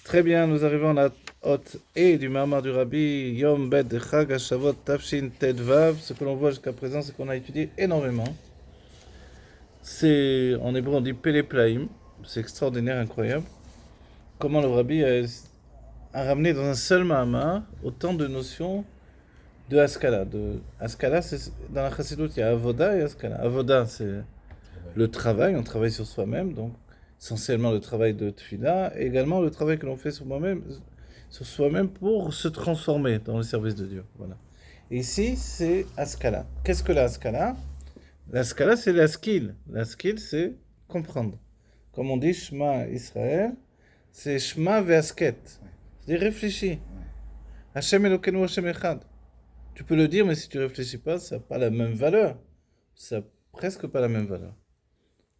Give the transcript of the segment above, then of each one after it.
Très bien, nous arrivons à la haute et du Mahamar du Rabbi Yom Bet de Chag HaShavot Tafshin Tedvav. Ce que l'on voit jusqu'à présent, c'est qu'on a étudié énormément. C'est, en hébreu, on dit Peleplaim. C'est extraordinaire, incroyable. Comment le Rabbi a ramené dans un seul Mahamar autant de notions de Haskalah. Haskalah, c'est, dans la Chassidut, il y a Avoda et Haskalah. Avoda, c'est le travail, on travaille sur soi-même, donc essentiellement le travail de Tfila, et également le travail que l'on fait sur soi-même pour se transformer dans le service de Dieu. Voilà. Et ici, c'est Haskalah. Qu'est-ce que la Haskalah? La Haskalah, c'est la skill. La skill, c'est comprendre. Comme on dit Shema Israël, c'est Shema ve'asket. C'est-à-dire réfléchis. Hashem Elokeinu Hashem Echad. Tu peux le dire, mais si tu réfléchis pas, ça n'a pas la même valeur. Ça n'a presque pas la même valeur.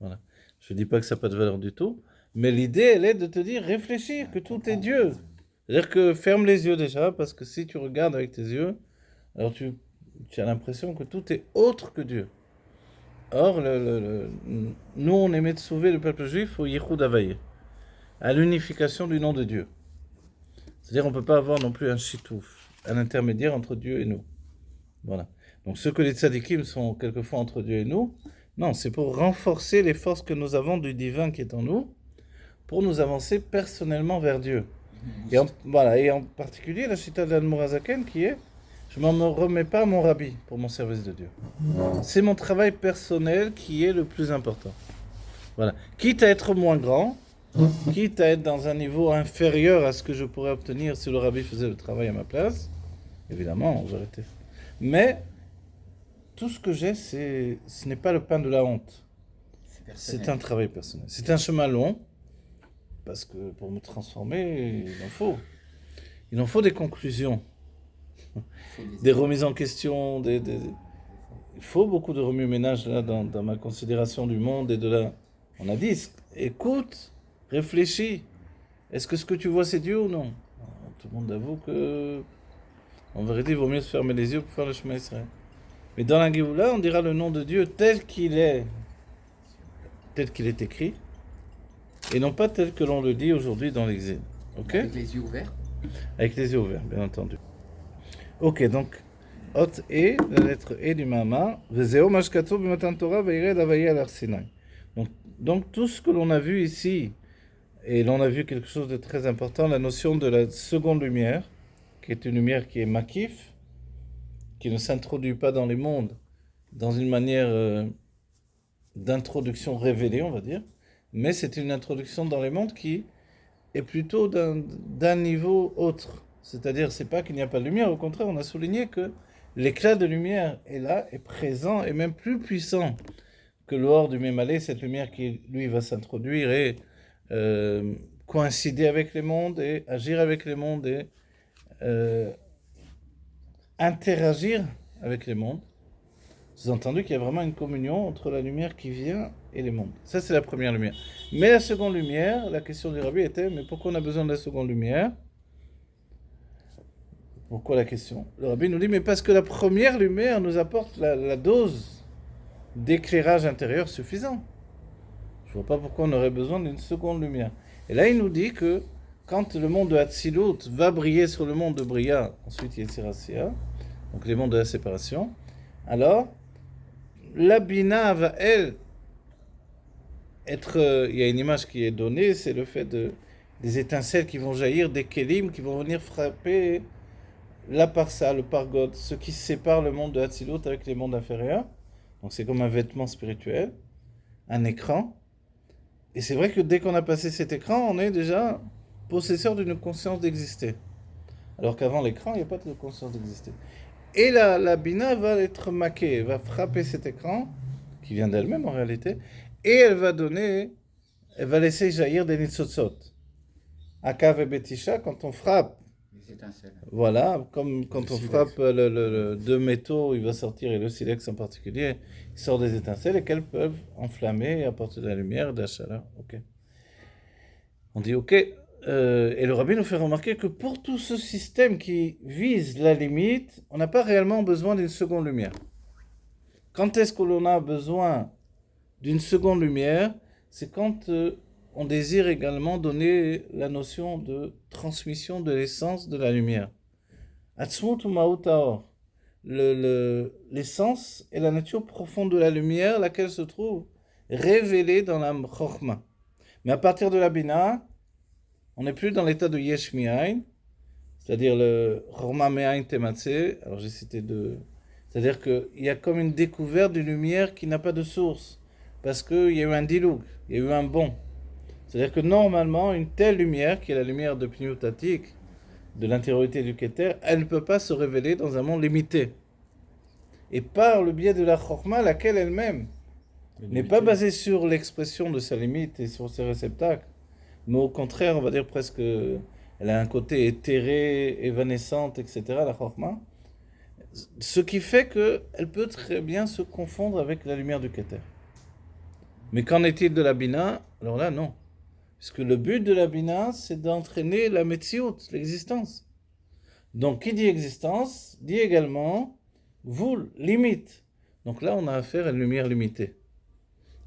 Voilà. Je ne dis pas que ça n'a pas de valeur du tout, mais l'idée, elle est de te dire, réfléchir, que tout est Dieu. C'est-à-dire que ferme les yeux déjà, parce que si tu regardes avec tes yeux, alors tu as l'impression que tout est autre que Dieu. Or, nous, on aimait de sauver le peuple juif au Yichud Havayé, à l'unification du nom de Dieu. C'est-à-dire qu'on ne peut pas avoir non plus un chitouf, un intermédiaire entre Dieu et nous. Voilà. Donc, ce que les tzadikim sont quelquefois entre Dieu et nous, non, c'est pour renforcer les forces que nous avons du divin qui est en nous, pour nous avancer personnellement vers Dieu. Et en particulier, la chita d'Al-Murazaken qui est je ne me remets pas à mon rabbi pour mon service de Dieu. C'est mon travail personnel qui est le plus important. Voilà. Quitte à être moins grand, quitte à être dans un niveau inférieur à ce que je pourrais obtenir si le rabbi faisait le travail à ma place, évidemment, on va arrêter. Mais tout ce que j'ai, ce n'est pas le pain de la honte. C'est un travail personnel. C'est un chemin long, parce que pour me transformer, il en faut des conclusions, des remises en question, il faut beaucoup de remue-ménage là dans ma considération du monde et de la... On a dit, écoute, réfléchis. Est-ce que ce que tu vois c'est Dieu ou non? Tout le monde avoue que, en vérité, il vaut mieux se fermer les yeux pour faire le chemin Israël. Mais dans la Géoula, on dira le nom de Dieu tel qu'il est écrit, et non pas tel que l'on le dit aujourd'hui dans l'exil. Ok? Avec les yeux ouverts. Avec les yeux ouverts, bien entendu. Ok, donc, Hot E, la lettre E du Mahamar, Vezeo Mashkato B'Matan Torah Veired Avaye al Sinai. Donc, tout ce que l'on a vu ici, et l'on a vu quelque chose de très important, la notion de la seconde lumière, qui est une lumière qui est makif, qui ne s'introduit pas dans les mondes, dans une manière d'introduction révélée, on va dire, mais c'est une introduction dans les mondes qui est plutôt d'un niveau autre. C'est-à-dire, c'est pas qu'il n'y a pas de lumière, au contraire, on a souligné que l'éclat de lumière est là, est présent, et même plus puissant que l'or du Mémalé, cette lumière qui, lui, va s'introduire et coïncider avec les mondes, et agir avec les mondes, et interagir avec les mondes. Vous avez entendu qu'il y a vraiment une communion entre la lumière qui vient et les mondes. Ça, c'est la première lumière. Mais la seconde lumière, la question du Rabbi était, mais pourquoi on a besoin de la seconde lumière? Pourquoi la question? Le Rabbi nous dit, mais parce que la première lumière nous apporte la dose d'éclairage intérieur suffisant. Je ne vois pas pourquoi on aurait besoin d'une seconde lumière. Et là, il nous dit que quand le monde de Hatzilut va briller sur le monde de Bria, ensuite Yetzir Asiya, donc les mondes de la séparation, alors la Bina va, elle, être... il y a une image qui est donnée, c'est le fait des étincelles qui vont jaillir, des kélim qui vont venir frapper la parsa, le pargod, ce qui sépare le monde de Hatzilut avec les mondes inférieurs. Donc c'est comme un vêtement spirituel, un écran. Et c'est vrai que dès qu'on a passé cet écran, on est déjà possesseur d'une conscience d'exister. Alors qu'avant l'écran, il n'y a pas de conscience d'exister. Et la Bina va être maquée, va frapper cet écran, qui vient d'elle-même en réalité, et elle va laisser jaillir des nitzotzot. Akav et Betisha, quand on frappe, voilà, comme quand on frappe deux métaux, il va sortir, et le silex en particulier, il sort des étincelles et qu'elles peuvent enflammer et apporter de la lumière, de la chaleur. Ok. On dit ok. Et le Rabbi nous fait remarquer que pour tout ce système qui vise la limite, on n'a pas réellement besoin d'une seconde lumière. Quand est-ce que l'on a besoin d'une seconde lumière? C'est quand on désire également donner la notion de transmission de l'essence de la lumière. Atzmut u'ma'ut ha'or. L'essence et la nature profonde de la lumière, laquelle se trouve révélée dans la Chokhmah. Mais à partir de la Bina, on n'est plus dans l'état de Yesh Mi'ain, c'est-à-dire le Chokhmah Me'ain Tematzeh. Alors j'ai cité deux. C'est-à-dire qu'il y a comme une découverte d'une lumière qui n'a pas de source, parce qu'il y a eu un diloug, il y a eu un bond. C'est-à-dire que normalement, une telle lumière, qui est la lumière de Pniutatik, de l'intériorité du Keter, elle ne peut pas se révéler dans un monde limité. Et par le biais de la Chokhmah, laquelle elle-même n'est pas basée sur l'expression de sa limite et sur ses réceptacles, mais au contraire, on va dire presque, elle a un côté éthéré, évanescente, etc., la Chokhmah, ce qui fait qu'elle peut très bien se confondre avec la lumière du Keter. Mais qu'en est-il de la Bina? Alors là, non. Puisque le but de la Bina, c'est d'entraîner la Metsiout, l'existence. Donc, qui dit existence, dit également, vous, limite. Donc là, on a affaire à une lumière limitée.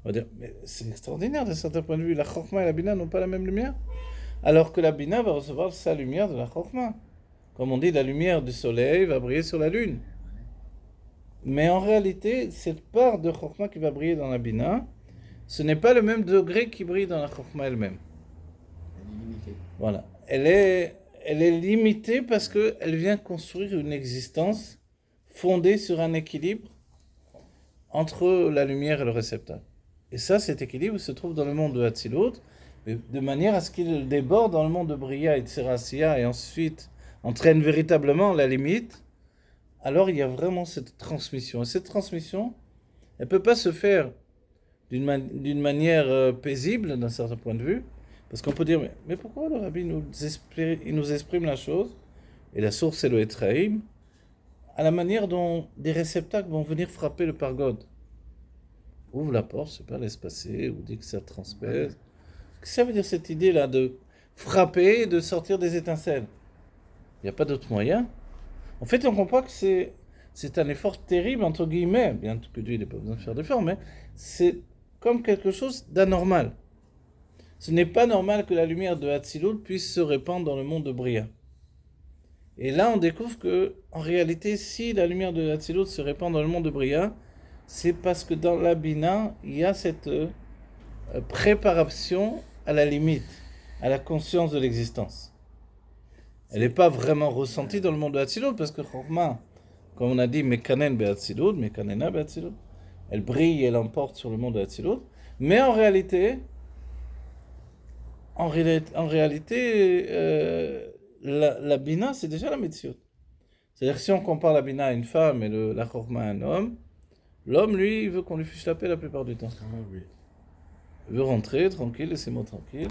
On va dire, mais c'est extraordinaire d'un certain point de vue. La Chokhmah et la Bina n'ont pas la même lumière. Alors que la Bina va recevoir sa lumière de la Chokhmah. Comme on dit, la lumière du soleil va briller sur la lune. Mais en réalité, cette part de Chokhmah qui va briller dans la Bina, ce n'est pas le même degré qui brille dans la Chokhmah elle-même. Elle est limitée. Voilà. Elle est limitée parce qu'elle vient construire une existence fondée sur un équilibre entre la lumière et le réceptacle. Et ça, cet équilibre se trouve dans le monde de Hatzilut, de manière à ce qu'il déborde dans le monde de Bria et de Serassia et ensuite entraîne véritablement la limite. Alors il y a vraiment cette transmission. Et cette transmission, elle ne peut pas se faire d'une manière paisible d'un certain point de vue, parce qu'on peut dire, mais pourquoi le Rabbi nous exprime la chose, et la source c'est le Etraïm, à la manière dont des réceptacles vont venir frapper le pargode. Ouvre la porte, je sais pas, laisse passer, ou dit que ça transpèse. Qu'est-ce que ça veut dire cette idée-là de frapper et de sortir des étincelles? Il n'y a pas d'autre moyen. En fait, on comprend que c'est un effort terrible, entre guillemets, bien que Dieu n'ait pas besoin de faire d'effort, mais c'est comme quelque chose d'anormal. Ce n'est pas normal que la lumière de Hatzilut puisse se répandre dans le monde de Bria. Et là, on découvre que, en réalité, si la lumière de Hatzilut se répand dans le monde de Bria, c'est parce que dans la Bina, il y a cette préparation à la limite, à la conscience de l'existence. Elle n'est pas vraiment ressentie dans le monde de Hatzilut, parce que Chokhmah, comme on a dit, Mekanen be'Hatzilut, Mekanena be'Hatzilut, elle brille et elle emporte sur le monde de Hatzilut, mais en réalité, la Bina, c'est déjà la Metziut. C'est-à-dire que si on compare la Bina à une femme et la Chokhmah à un homme, l'homme, lui, il veut qu'on lui fiche la paix la plupart du temps. Ah oui. Il veut rentrer tranquille, laisser moi tranquille.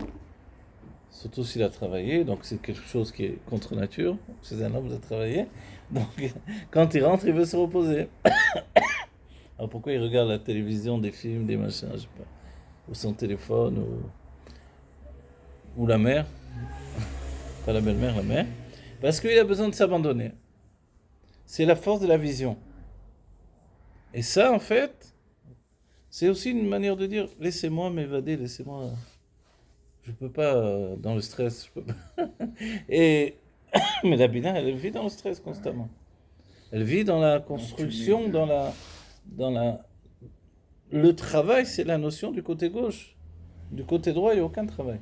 Surtout s'il a travaillé, donc c'est quelque chose qui est contre nature. C'est un homme qui a travaillé. Donc, quand il rentre, il veut se reposer. Alors pourquoi il regarde la télévision, des films, des machins, je sais pas, ou son téléphone, ou la mère, pas la belle-mère, la mère, parce qu'il a besoin de s'abandonner. C'est la force de la vision. Et ça, en fait, c'est aussi une manière de dire, laissez-moi m'évader, laissez-moi... Je peux pas, dans le stress, je peux pas. Mais la Bina, elle vit dans le stress constamment. Elle vit dans la construction, Le travail, c'est la notion du côté gauche. Du côté droit, il n'y a aucun travail.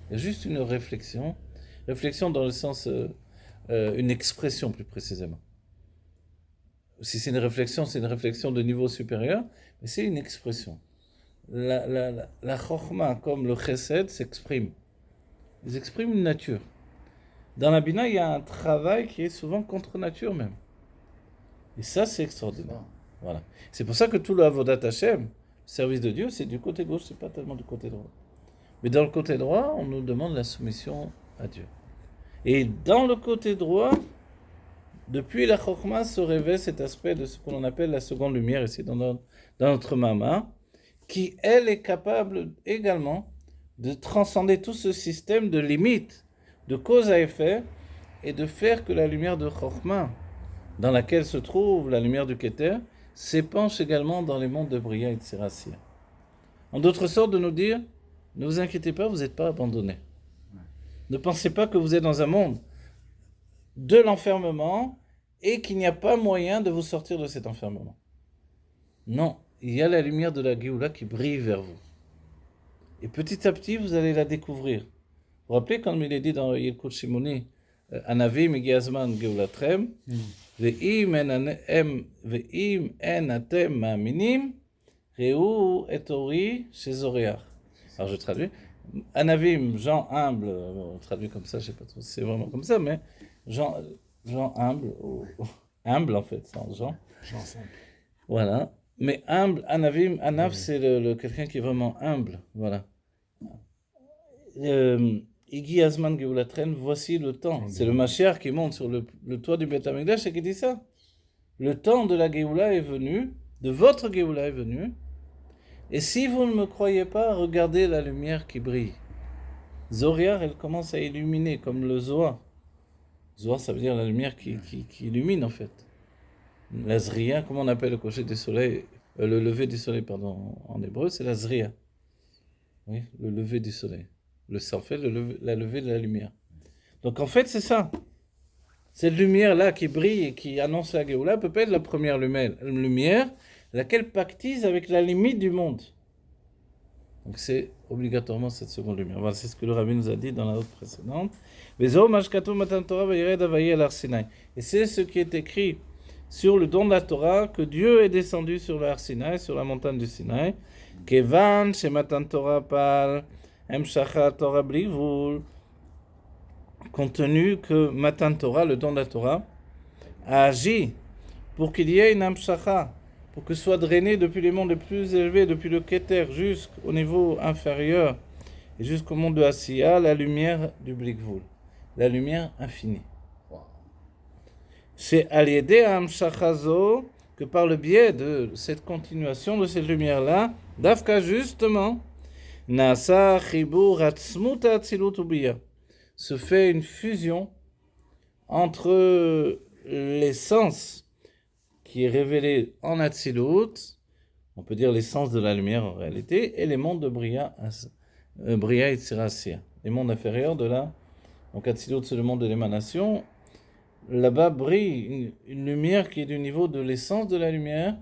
Il y a juste une réflexion. Réflexion dans le sens, une expression plus précisément. Si c'est une réflexion de niveau supérieur, mais c'est une expression. La Chokhmah, comme le Chesed, s'exprime. Ils expriment une nature. Dans la Bina, il y a un travail qui est souvent contre nature même. Et ça, c'est extraordinaire. Voilà. C'est pour ça que tout le Avodat Hashem, le service de Dieu, c'est du côté gauche, c'est pas tellement du côté droit. Mais dans le côté droit, on nous demande la soumission à Dieu. Et dans le côté droit, depuis la Chokhmah se révèle cet aspect de ce qu'on appelle la seconde lumière, ici dans notre Mama, qui, elle, est capable également de transcender tout ce système de limites, de cause à effet, et de faire que la lumière de Chokhmah, dans laquelle se trouve la lumière du Keter, s'épanche également dans les mondes de Bria et de Serassia. En d'autres sortes, de nous dire, Ne vous inquiétez pas, vous n'êtes pas abandonnés. Ne pensez pas que vous êtes dans un monde de l'enfermement et qu'il n'y a pas moyen de vous sortir de cet enfermement. Non, il y a la lumière de la Géoula qui brille vers vous. Et petit à petit, vous allez la découvrir. Vous vous rappelez quand il est dit dans Yelkut Shimoni, Anavim Giazman Geulatrem, Ve'im en atem ma'aminim, Reu et ori chez Zoréach. Alors je traduis. Anavim, gens humbles, on traduit comme ça, je ne sais pas trop si c'est vraiment comme ça, mais gens humbles, humble en fait, sans gens. Gens simples. Voilà. Mais humble, Anavim, Anav, c'est quelqu'un qui est vraiment humble. Voilà. Igi Azman Geulatren, voici le temps. C'est le Mashiach qui monte sur le toit du Beth Amikdash et qui dit ça. Le temps de la Géoula est venu, de votre Géoula est venu. Et si vous ne me croyez pas, regardez la lumière qui brille. Zohar, elle commence à illuminer comme le Zohar. Zohar, ça veut dire la lumière qui illumine en fait. La Zriya, comment on appelle le coucher du soleil, le lever du soleil, pardon, en hébreu, c'est la Zriya. Oui, le lever du soleil. C'est en fait la levée de la lumière. Donc en fait, c'est ça. Cette lumière-là qui brille et qui annonce la Géoula peut pas être la première lumière, laquelle pactise avec la limite du monde. Donc c'est obligatoirement cette seconde lumière. Voilà, c'est ce que le Rabbi nous a dit dans la note précédente. Et c'est ce qui est écrit sur le don de la Torah, que Dieu est descendu sur le Har Sinaï, sur la montagne du Sinaï. Kevan chez Matan Torah pal Emshacha Torah Blivul, compte tenu que Matan Torah, le don de la Torah, a agi pour qu'il y ait une Emshacha, pour que soit drainé depuis les mondes les plus élevés, depuis le Keter jusqu'au niveau inférieur et jusqu'au monde de Asiya, la lumière du Blikvul, la lumière infinie. C'est à l'aider à Amshachazo que par le biais de cette continuation de cette lumière-là, Dafka justement, Nasa Chibur Atzmuta Atzilut Ubiya, se fait une fusion entre l'essence qui est révélée en Atzilut, on peut dire l'essence de la lumière en réalité, et les mondes de Bria et Tzirasiya, les mondes inférieurs de la. Donc Atzilut, c'est le monde de l'émanation. Là-bas brille une lumière qui est du niveau de l'essence de la lumière,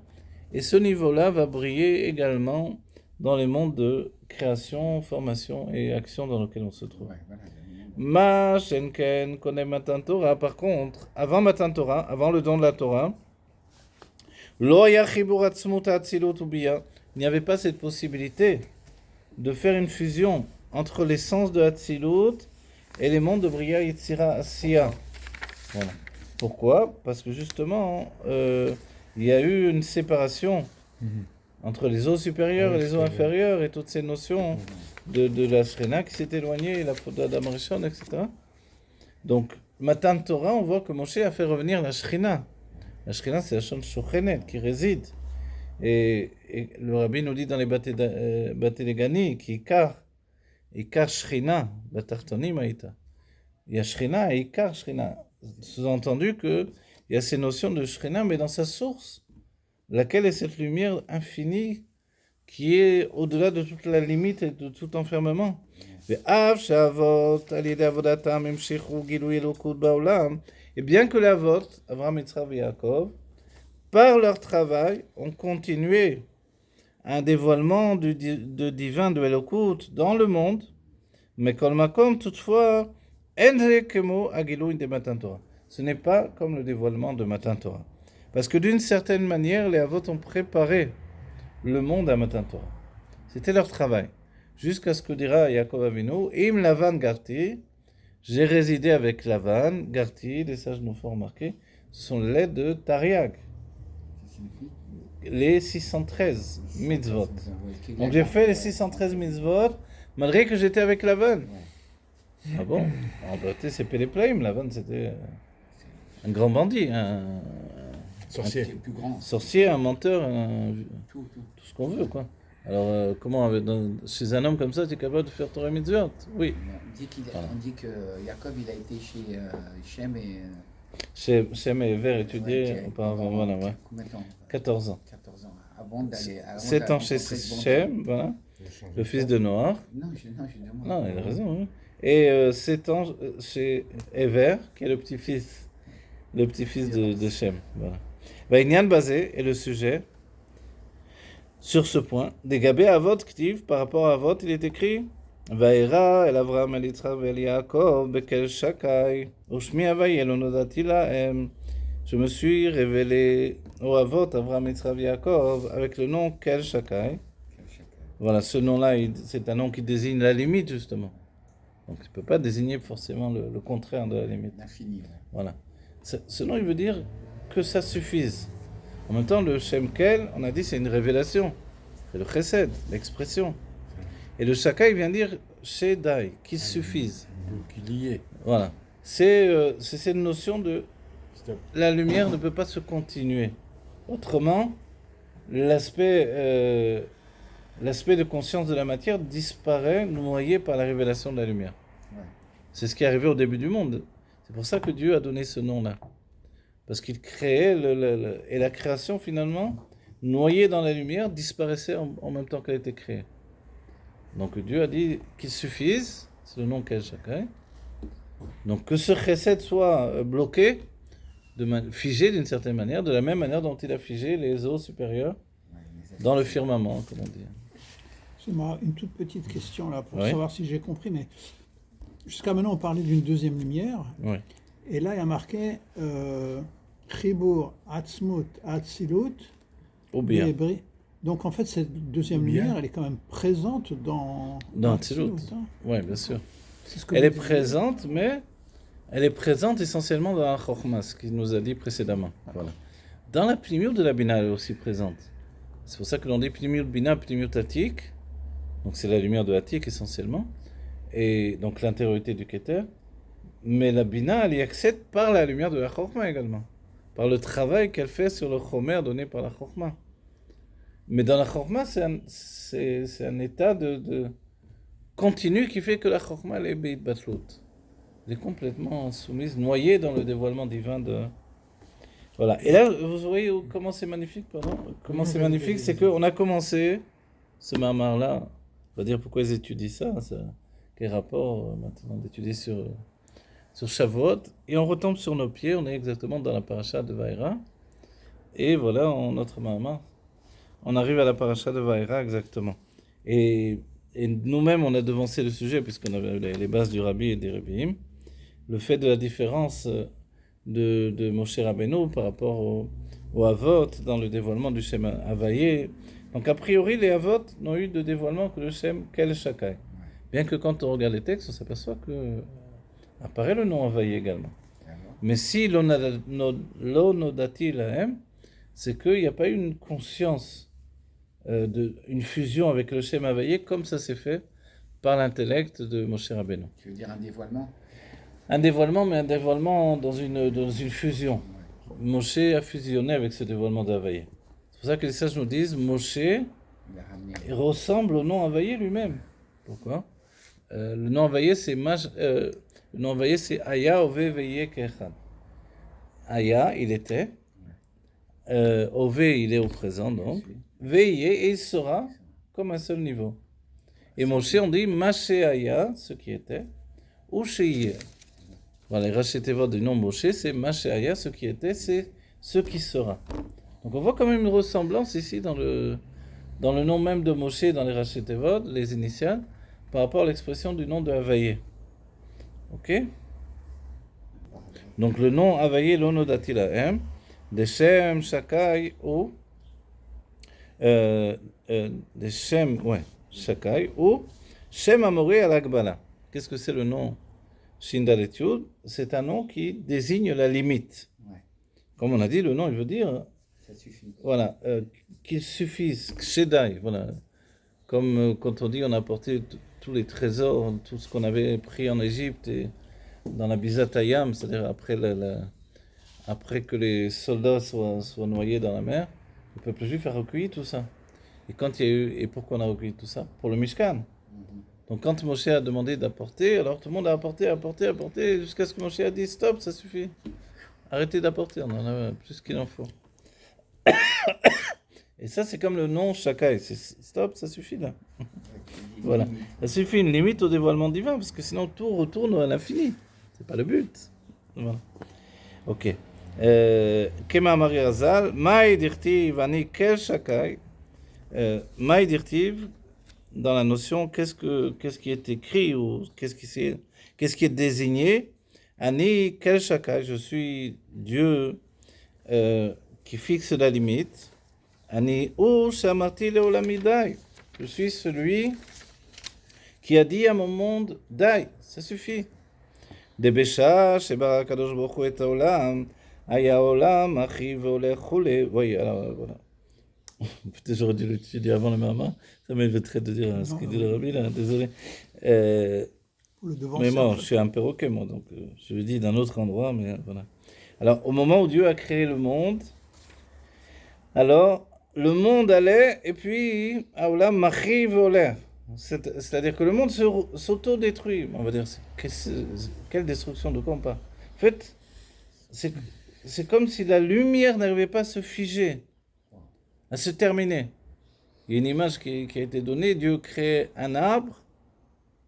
et ce niveau-là va briller également dans les mondes de création, formation et action dans lesquels on se trouve. Ma Shenken connaît Matan Torah, par contre, avant Matan Torah, avant le don de la Torah, Lo ya chibur atzmut atzilut ubiya, il n'y avait pas cette possibilité de faire une fusion entre l'essence de Atzilut et les mondes de Bria, Yetzira, Asiya. Voilà. Pourquoi ? Parce que justement, il y a eu une séparation entre les eaux supérieures et les eaux inférieures et toutes ces notions de la Shrina qui s'est éloignée, la faute d'Adam Rishon, etc. Donc, Matan Torah, on voit que Moshe a fait revenir la Shrina. La Shrina, c'est la Shon Shochenet qui réside. Et le Rabbi nous dit dans les Batélegani qu'Ikar Shrina, Batartonim Aïta. Il y a Shrina et Ikar Shrina. Sous-entendu qu'il y a ces notions de Shrina, mais dans sa source, laquelle est cette lumière infinie qui est au-delà de toute la limite et de tout enfermement. Et bien que les Avot, Avraham, Yitzhak et Yaakov, par leur travail, ont continué un dévoilement de divin de Elokut dans le monde, mais Kol Makom, toutefois, ce n'est pas comme le dévoilement de Matan Torah. Parce que d'une certaine manière, les Avot ont préparé le monde à Matan Torah. C'était leur travail. Jusqu'à ce que dira Yaakov Avinu, Im Lavan Garti, j'ai résidé avec Lavan, Garti, les sages nous font remarquer, ce sont les lettres de Tariag. Les 613 mitzvot. Donc j'ai fait les 613 mitzvot, malgré que j'étais avec Lavan. Ah bon? En vérité, c'est Péléplaïm. Lavan, c'était un grand bandit, un sorcier, un menteur, tout ce qu'on veut, quoi. Alors, comment, chez un homme comme ça, tu es capable de faire Torah mitzvot? Oui. On dit que Jacob, il a été chez Shem et... Shem et Ever étudié auparavant, voilà, ouais. Combien de temps? 14 ans. 14 ans. Avant d'aller... 7 ans chez Shem, voilà. le fils de Noach. Non, je demande. Non, il a raison. Oui. Et 7 ans chez Ever, qui est le petit-fils de Shem. Voilà. Vaïnian basé est le sujet sur ce point. Des gabé Avot Ktiv, par rapport à Avot, il est écrit Vaïra el Avram el Yitzchak vel Yaakov bekel shakai ushmi avay elonodati lahem. Je me suis révélé au Avot, Avram, Yitzchak, Yaakov, avec le nom Kel Shakai. Voilà, ce nom-là, c'est un nom qui désigne la limite, justement. Donc, il ne peut pas désigner forcément le contraire de la limite. L'infini. Ouais. Voilà. Ce nom, il veut dire que ça suffise. En même temps, le Shem Kel, on a dit, c'est une révélation. C'est le chesed, l'expression. Et le Shakai, il vient dire Shedai, qui suffise. Qu'il y est. Voilà. C'est cette notion de la lumière ne peut pas se continuer. Autrement, l'aspect de conscience de la matière disparaît, noyé par la révélation de la lumière. Ouais. C'est ce qui est arrivé au début du monde. C'est pour ça que Dieu a donné ce nom-là. Parce qu'il créait, et la création finalement, noyée dans la lumière, disparaissait en même temps qu'elle était créée. Donc Dieu a dit qu'il suffise, c'est le nom qu'elle chacun. Donc que ce chesed soit bloqué, figé d'une certaine manière, de la même manière dont il a figé les eaux supérieures dans le firmament, comme on dit. C'est une toute petite question là pour Oui. savoir si j'ai compris, mais jusqu'à maintenant on parlait d'une deuxième lumière, Oui. et là il y a marqué Chibur Atzmut Atzilut Ou bien. Bebri. Donc en fait cette deuxième Ou bien. lumière elle est quand même présente dans Atzilut. hein. Oui, bien sûr. C'est ce que Elle est vous disiez. présente, mais elle est présente essentiellement dans la Chokhmah, ce qu'il nous a dit précédemment. Voilà. Dans la Pnimiut de la Bina, elle est aussi présente. C'est pour ça que l'on dit Pnimiut Bina, Pnimiut Atik. Donc c'est la lumière de Atik essentiellement. Et donc l'intériorité du Keter. Mais la Bina, elle y accède par la lumière de la Chokhmah également. Par le travail qu'elle fait sur le Chomer donné par la Chokhmah. Mais dans la Chokhmah, c'est un état de continu qui fait que la Chokhmah, elle est Beit Batlout. Elle est complètement soumise, noyée dans le dévoilement divin de... Voilà. Et là, vous voyez comment c'est magnifique, pardon. Comment c'est magnifique, c'est qu'on a commencé ce mamar-là. On va dire pourquoi ils étudient ça. Quel rapport maintenant d'étudier sur Shavuot. Et on retombe sur nos pieds, on est exactement dans la paracha de Vaïra. Et voilà, notre mamar. On arrive à la paracha de Vaïra exactement. Et nous-mêmes, on a devancé le sujet, puisqu'on avait les bases du Rabbi et des Rebbeim. Le fait de la différence de Moshe Rabbeinu par rapport au Avot dans le dévoilement du Shem Havayé. Donc, a priori, les Avot n'ont eu de dévoilement que le Shem Kel Shakai. Bien que quand on regarde les textes, on s'aperçoit que apparaît le nom Havayé également. Mais si l'onodati lahem, c'est qu'il n'y a pas eu une conscience, une fusion avec le Shem Havayé comme ça s'est fait par l'intellect de Moshe Rabbeinu. Tu veux dire un dévoilement? Un dévoilement, mais un dévoilement dans une fusion. Moshe a fusionné avec ce dévoilement d'Havayé. C'est pour ça que les sages nous disent Moshe Il a ramené. ressemble au nom Havayé lui-même. Pourquoi? Le nom Havayé, c'est Aya Ove Veye Kechad. Aya, il était. Ove, il est au présent, donc. Veye, et il sera comme un seul niveau. Et Moshe, on dit Mashe Aya, ce qui était, ou Sheye. Voilà, les rachetevot du nom Moshe, c'est Mashe Aya, ce qui était, c'est ce qui sera. Donc on voit quand même une ressemblance ici dans le nom même de Moshe, dans les rachetevot, les initiales, par rapport à l'expression du nom de Havayé. Ok? Donc le nom Havayé, l'onodati lahem, de Shem Shakai ou de Shem, Shakai ou Shem Amoré al Agbala. Qu'est-ce que c'est le nom Shindal Yud? C'est un nom qui désigne la limite. Ouais. Comme on a dit, le nom, il veut dire, Ça suffit. voilà, qu'il suffise, Shedai, voilà. Comme quand on dit, on a apporté tous les trésors, tout ce qu'on avait pris en Égypte et dans la Bizatayam, c'est-à-dire après que les soldats soient noyés dans la mer, le peuple juif a recueilli tout ça. Et quand il y a eu, et pourquoi on a recueilli tout ça? Pour le Mishkan. Donc quand Moshe a demandé d'apporter, alors tout le monde a apporté, jusqu'à ce que Moshe a dit stop, ça suffit. Arrêtez d'apporter, on en a plus qu'il en faut. Et ça, c'est comme le nom Shakai, c'est stop, ça suffit là. Voilà. Ça suffit une limite au dévoilement divin, parce que sinon tout retourne à l'infini. C'est pas le but. Voilà. Ok. Kema Mari Razal, Maï dirtiv ani kel shakai. Maï dirtiv, dans la notion, qu'est-ce qui est écrit ou qu'est-ce qui est désigné. Ani kel shakai, je suis Dieu qui fixe la limite. Ani ou shamarti leolamidai. Je suis celui qui a dit à mon monde, Dai, ça suffit. Debesha, Sheba Kadosh Baruch Hu et Haolam, Aya Olam, Achi Veolech Chule. Oui, alors voilà. Peut-être j'aurais dû l'étudier avant le Mama. Ça m'éviterait de dire ce qu'il dit le Rabbi, là, désolé. Mais moi, je suis un perroquet, moi, donc je le dis d'un autre endroit, mais voilà. Alors, au moment où Dieu a créé le monde, alors, le monde allait, et puis, Aolam, Machi Veolech. C'est-à-dire que le monde s'auto-détruit. On va dire, quelle destruction, de quoi on parle? En fait, c'est comme si la lumière n'arrivait pas à se figer, à se terminer. Il y a une image qui a été donnée, Dieu crée un arbre.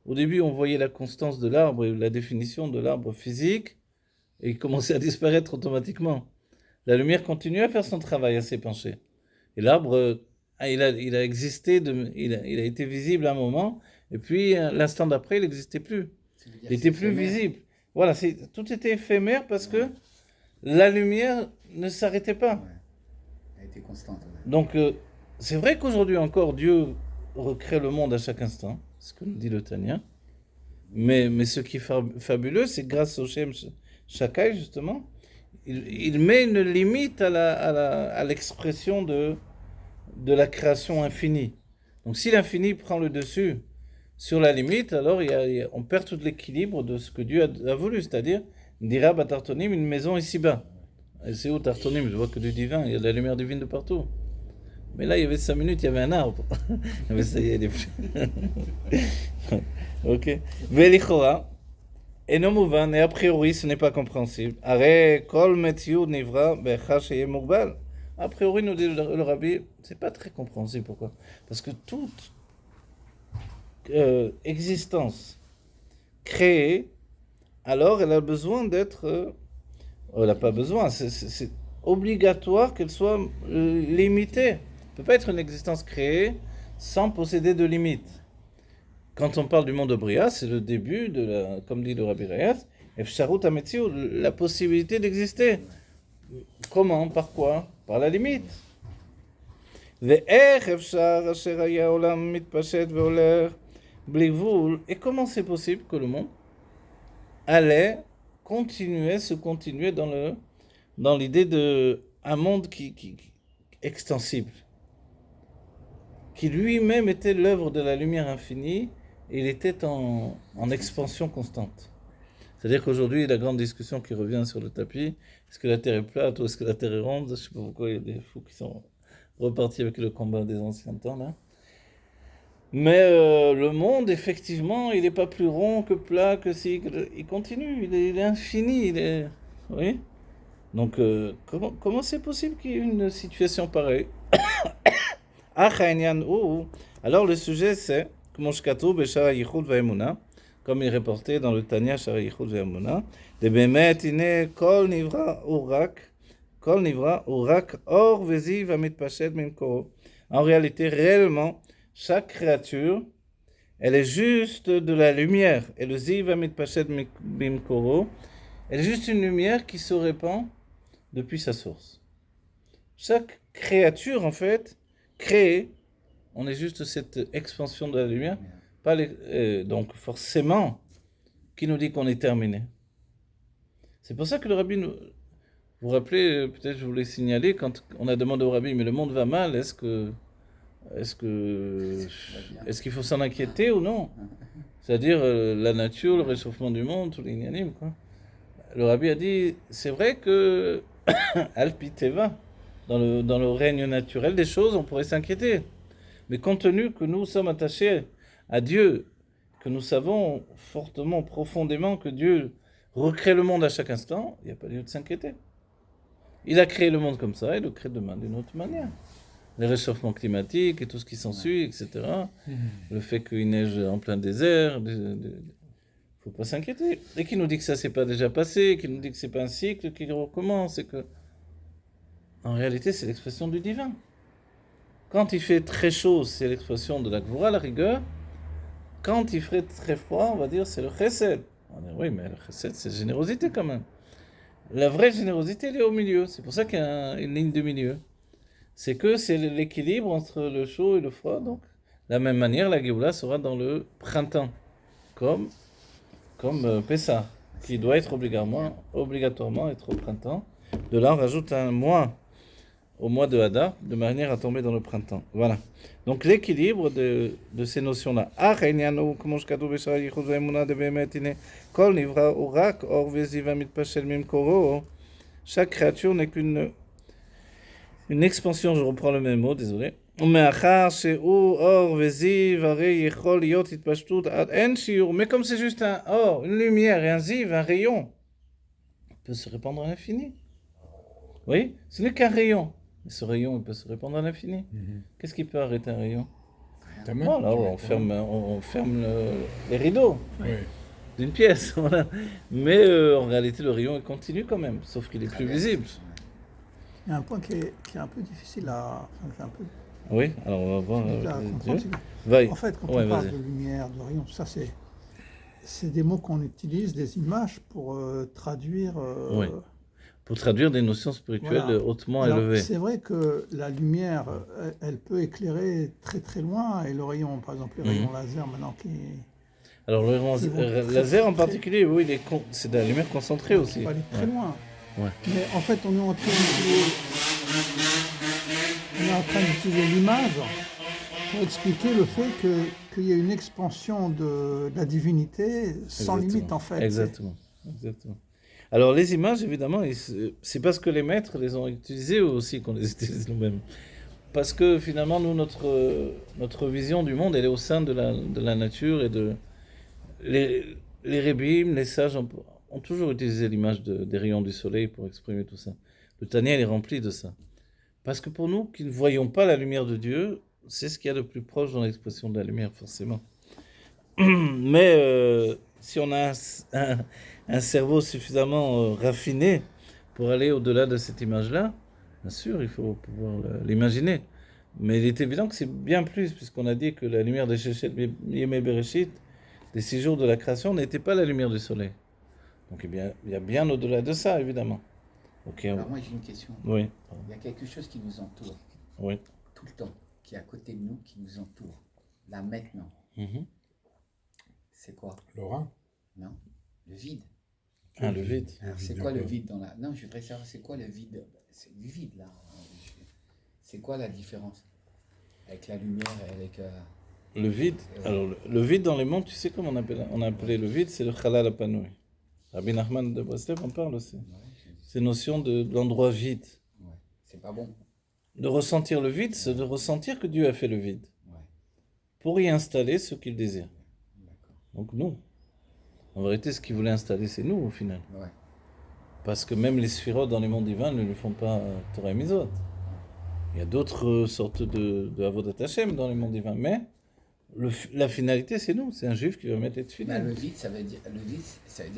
Au début, on voyait la constance de l'arbre et la définition de l'arbre physique, et il commençait à disparaître automatiquement. La lumière continuait à faire son travail, à s'épancher. Et l'arbre... il a existé, il a été visible à un moment, et puis l'instant d'après, il n'existait plus. Il n'était plus visible. Voilà, tout était éphémère parce que la lumière ne s'arrêtait pas. Ouais. Elle était constante. Ouais. Donc, c'est vrai qu'aujourd'hui encore, Dieu recrée le monde à chaque instant, ce que nous dit le Tanya. Mais ce qui est fabuleux, c'est grâce au Shem Shakai, justement, il met une limite à l'expression de la création infinie. Donc si l'infini prend le dessus sur la limite, alors on perd tout l'équilibre de ce que Dieu a voulu, c'est-à-dire, dira Batartonim, une maison ici-bas. Et c'est où Tartonim? Je vois que du divin, il y a de la lumière divine de partout. Mais là, il y avait 5 minutes, il y avait un arbre. Mais ça y est, il est plus. Ok. Velichora, et non mouvan, et a priori, ce n'est pas compréhensible. Are kol metziud nivra becha sheye mugbal. A priori, nous dit le Rabbi, c'est pas très compréhensible. Pourquoi? Parce que toute existence créée, alors elle a besoin d'être... elle n'a pas besoin, c'est obligatoire qu'elle soit limitée. Ne peut pas être une existence créée sans posséder de limites. Quand on parle du monde de Bria, c'est le début de comme dit le Rabbi Rayat, Efsharut HaMetziut, la possibilité d'exister. Comment? Par quoi? Par la limite. Et comment c'est possible que le monde allait se continuer dans l'idée d'un monde qui extensible, qui lui-même était l'œuvre de la lumière infinie, et il était en expansion constante. C'est-à-dire qu'aujourd'hui, la grande discussion qui revient sur le tapis, est-ce que la Terre est plate ou est-ce que la Terre est ronde? Je ne sais pas pourquoi il y a des fous qui sont repartis avec le combat des anciens temps, là. Mais le monde, effectivement, il n'est pas plus rond que plat, que si... Il continue, il est infini, oui. Donc, comment c'est possible qu'il y ait une situation pareille? Alors, le sujet, c'est, comme il est reporté dans le Tanya Shara Yichud Ve'emuna, de Bemet ine kol nivra urak or veziv amitpashet mimkoro. En réalité, réellement, chaque créature, elle est juste de la lumière. Et le ziv amitpashet mimkoro, elle est juste une lumière qui se répand depuis sa source. Chaque créature, en fait, créée, on est juste cette expansion de la lumière. Pas donc forcément, qui nous dit qu'on est terminé. C'est pour ça que le Rabbi, vous vous rappelez, peut-être je voulais signaler, quand on a demandé au Rabbi, mais le monde va mal, est-ce qu'il faut s'en inquiéter ou non? C'est-à-dire la nature, le réchauffement du monde, tout l'inanime, quoi. Le Rabbi a dit, c'est vrai que Alpiteva, dans le règne naturel des choses, on pourrait s'inquiéter. Mais compte tenu que nous sommes attachés à Dieu, que nous savons fortement, profondément que Dieu recrée le monde à chaque instant, il n'y a pas lieu de s'inquiéter. Il a créé le monde comme ça, il le crée demain d'une autre manière. les réchauffements climatiques et tout ce qui s'ensuit, etc. Le fait qu'il neige en plein désert, faut pas s'inquiéter. Et qui nous dit que ça s'est pas déjà passé, qui nous dit que c'est pas un cycle qui recommence, et que en réalité c'est l'expression du divin. Quand il fait très chaud, c'est l'expression de la Gvura, la rigueur. Quand il fait très froid, on va dire c'est le chesed. On va dire, oui, mais le chesed c'est la générosité quand même. La vraie générosité, elle est au milieu. C'est pour ça qu'il y a une ligne de milieu. C'est que c'est l'équilibre entre le chaud et le froid. Donc, de la même manière, la Géoula sera dans le printemps, comme Pessah, qui doit être obligatoirement être au printemps. De là, on rajoute un mois au mois de Hadar, de manière à tomber dans le printemps. Voilà. Donc l'équilibre de ces notions-là. Chaque créature n'est qu'une expansion, je reprends le même mot, désolé. Mais comme c'est juste un or, une lumière et un ziv, un rayon, il peut se répandre à l'infini. Oui, ce n'est qu'un rayon. Mais ce rayon, il peut se répandre à l'infini. Qu'est-ce qui peut arrêter un rayon? Ta main. Voilà, on ferme les rideaux d'une pièce. Voilà. Mais en réalité, le rayon, il continue quand même, sauf qu'il est plus visible. Il y a un point qui est un peu difficile à... Oui, alors on va voir. En fait, quand on parle de lumière, de rayon, ça c'est des mots qu'on utilise, des images pour traduire... Oui. Pour traduire des notions spirituelles hautement élevées. C'est vrai que la lumière, elle peut éclairer très très loin, et le rayon, par exemple, les rayons laser maintenant qui... Alors le rayon laser en particulier, oui, c'est de la lumière concentrée aussi. On peut aller très loin. Ouais. Mais en fait, on est en train d'utiliser l'image pour expliquer le fait qu'il y a une expansion de la divinité sans limite, en fait. Exactement. Alors les images, évidemment, c'est parce que les maîtres les ont utilisées aussi qu'on les utilise nous-mêmes. Parce que finalement, nous, notre vision du monde, elle est au sein de la nature et de... Les Rébim, les sages ont toujours utilisé l'image des rayons du soleil pour exprimer tout ça. Le Tanya, il est rempli de ça. Parce que pour nous, qui ne voyons pas la lumière de Dieu, c'est ce qu'il y a de plus proche dans l'expression de la lumière, forcément. Mais si on a un cerveau suffisamment raffiné pour aller au-delà de cette image-là, bien sûr, il faut pouvoir l'imaginer. Mais il est évident que c'est bien plus, puisqu'on a dit que la lumière des Shechet Yemei Bereshit, des 6 jours de la création, n'était pas la lumière du soleil. Donc il y a bien au-delà de ça, évidemment. Okay. Alors moi j'ai une question. Oui. Il y a quelque chose qui nous entoure. Oui. Tout le temps. Qui est à côté de nous, qui nous entoure. Là maintenant. C'est quoi? Laura? Non. Le vide. Ah, le vide. Alors c'est quoi le vide dans la... Non, je voudrais savoir c'est quoi le vide. C'est du vide là. C'est quoi la différence avec la lumière et avec... Le vide. Alors le vide dans les mondes, tu sais comment on a appelé le vide, c'est le Chalal Apanoui. Rabbi Nachman de Breslev en parle aussi. C'est une notion de l'endroit vide. Ouais. C'est pas bon. De ressentir le vide, c'est de ressentir que Dieu a fait le vide. Ouais. Pour y installer ce qu'il désire. Donc nous. En vérité, ce qu'il voulait installer, c'est nous au final. Ouais. Parce que même les sphirotes dans les mondes divins ne lui font pas Torah et Mizot. Il y a d'autres sortes de Avodat Hashem dans les mondes divins. Mais la finalité, c'est nous. C'est un juif qui va mettre les tefilin. Le vide, ça veut dire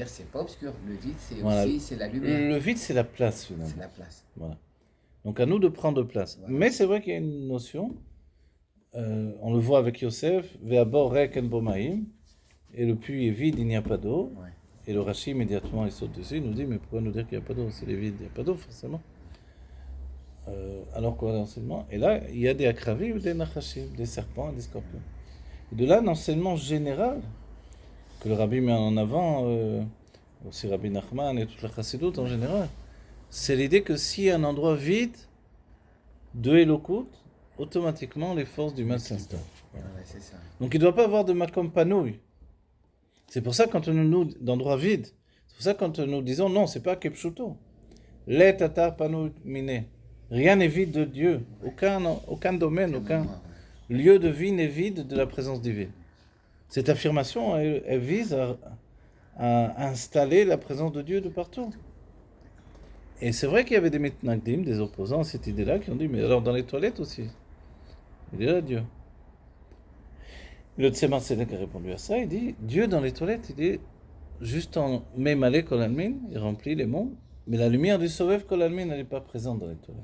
c'est pas obscur. Le vide, c'est aussi c'est la lumière. Le vide, c'est la place finalement. C'est la place. Voilà. Donc à nous de prendre place. Voilà. Mais c'est vrai qu'il y a une notion. On le voit avec Yosef. Ve'abor rek en bomaim. Et le puits est vide, il n'y a pas d'eau. Ouais. Et le Rashi immédiatement il saute dessus. Il nous dit mais pourquoi nous dire qu'il n'y a pas d'eau? C'est les vides, il n'y a pas d'eau forcément. Alors quoi l'enseignement? Et là, il y a des akravim, des nachashim, des serpents et des scorpions. Et de là, l'enseignement général que le Rabbi met en avant, aussi Rabbi Nachman et toute la chassidoute en général, c'est l'idée que s'il y a un endroit vide de Elokut, automatiquement les forces du mal s'installent. Voilà. Ouais, c'est ça. Donc il ne doit pas avoir de makom panouille. C'est pour ça quand nous d'endroits vides, c'est pour ça quand nous disons non, c'est pas kepshuto. Les tatar panouille miné. Rien n'est vide de Dieu. Aucun domaine, aucun lieu de vie n'est vide de la présence divine. Cette affirmation, elle vise à installer la présence de Dieu de partout. Et c'est vrai qu'il y avait des mitnagdim, des opposants à cette idée-là, qui ont dit, mais alors dans les toilettes aussi. Il est là, Dieu. Le Tzemar Tzedek a répondu à ça, il dit, Dieu dans les toilettes, il est juste en Memalé Kolalmin, il remplit les mondes, mais la lumière du Sovev Kolalmin, elle n'est pas présente dans les toilettes.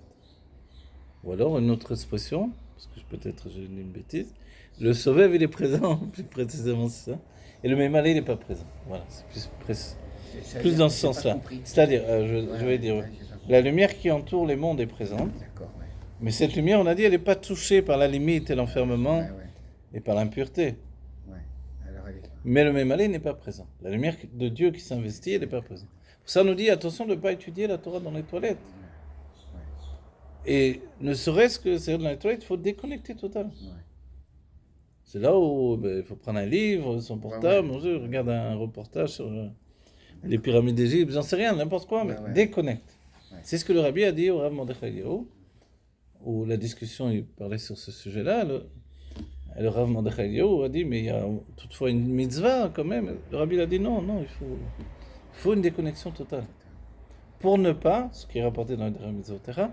Ou alors une autre expression, parce que peut-être j'ai dit une bêtise, le Sovev, il est présent, plus précisément c'est ça, et le Memalé, il n'est pas présent. Voilà, c'est plus dans ce sens-là. C'est-à-dire, je vais dire, la lumière qui entoure les mondes est présente, mais cette lumière, on a dit, elle n'est pas touchée par la limite et l'enfermement et par l'impureté. Mais le Memalé n'est pas présent. La lumière de Dieu qui s'investit, elle n'est pas présente. Ça nous dit, attention de ne pas étudier la Torah dans les toilettes. Et ne serait-ce que c'est dans les toilettes, il faut déconnecter totalement. C'est là où il faut prendre un livre, son portable, je regarde un reportage sur les pyramides d'Égypte, j'en sais rien, n'importe quoi, mais déconnecte. C'est ce que le Rabbi a dit au Rav Mordechai Eliyahu, où la discussion, il parlait sur ce sujet-là. Le Rav Mordechai Eliyahu a dit, mais il y a toutefois une mitzvah quand même. Le Rabbi a dit non, il faut une déconnexion totale. Pour ne pas, ce qui est rapporté dans le mitzvot Terra,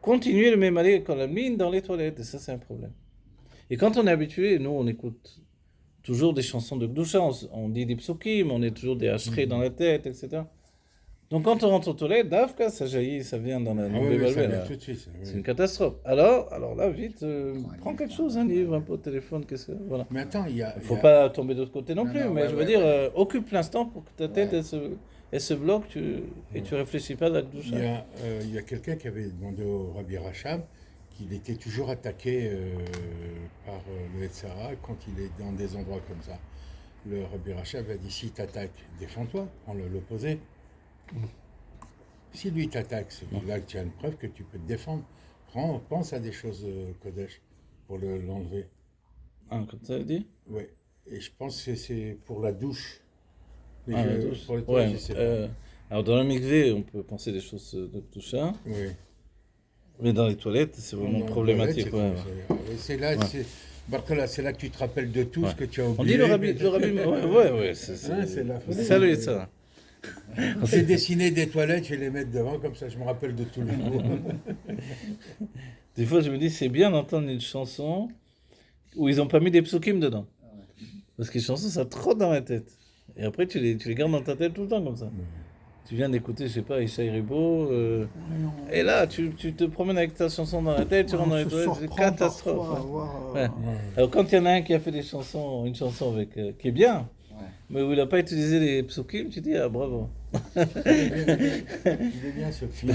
continuer le Memalé Kolalmin dans les toilettes, et ça c'est un problème. Et quand on est habitué, nous on écoute toujours des chansons de Gdusha, on dit des psukim, on est toujours des hachrés dans la tête, etc. Donc quand on rentre aux toilettes, d'Afka, ça jaillit, ça vient dans la tout de suite. C'est une catastrophe. Alors là, vite, prends quelque chose, un livre, un peu de téléphone, qu'est-ce que voilà. Mais attends, il faut pas tomber de l'autre côté non plus, mais je veux dire, occupe l'instant pour que ta tête elle se bloque et tu réfléchis pas à la douche. Il y a quelqu'un qui avait demandé au Rabbi Rachab qu'il était toujours attaqué par le Hetzara quand il est dans des endroits comme ça. Le Rabbi Rachab a dit, si t'attaque, défends-toi, prends l'opposé. Si lui t'attaque, c'est là que tu as une preuve que tu peux te défendre. Pense à des choses Kodesh pour l'enlever. Ah, comme ça, il dit? Oui. Et je pense que c'est pour la douche. La douche. Pour les toilettes, je sais pas. Alors dans la mikvé, on peut penser des choses de tout ça. Oui. Mais dans les toilettes, c'est vraiment problématique. C'est là, c'est là que tu te rappelles de tout ce que tu as oublié. On dit le rabbi, c'est la folie. Salut ça. On s'est dessiné des toilettes, je vais les mettre devant, comme ça je me rappelle de tout le monde. Des fois je me dis, c'est bien d'entendre une chanson où ils n'ont pas mis des psukim dedans. Parce que les chansons, ça trotte dans la tête. Et après tu les gardes dans ta tête tout le temps comme ça. Tu viens d'écouter, je sais pas, Ishaï Ribo, et là tu te promènes avec ta chanson dans la tête, tu rentres dans les toilettes, c'est une catastrophe. Alors quand il y en a un qui a fait une chanson avec, qui est bien, mais où il n'a pas utilisé les psukim, tu dis, ah bravo. Il est bien ce film.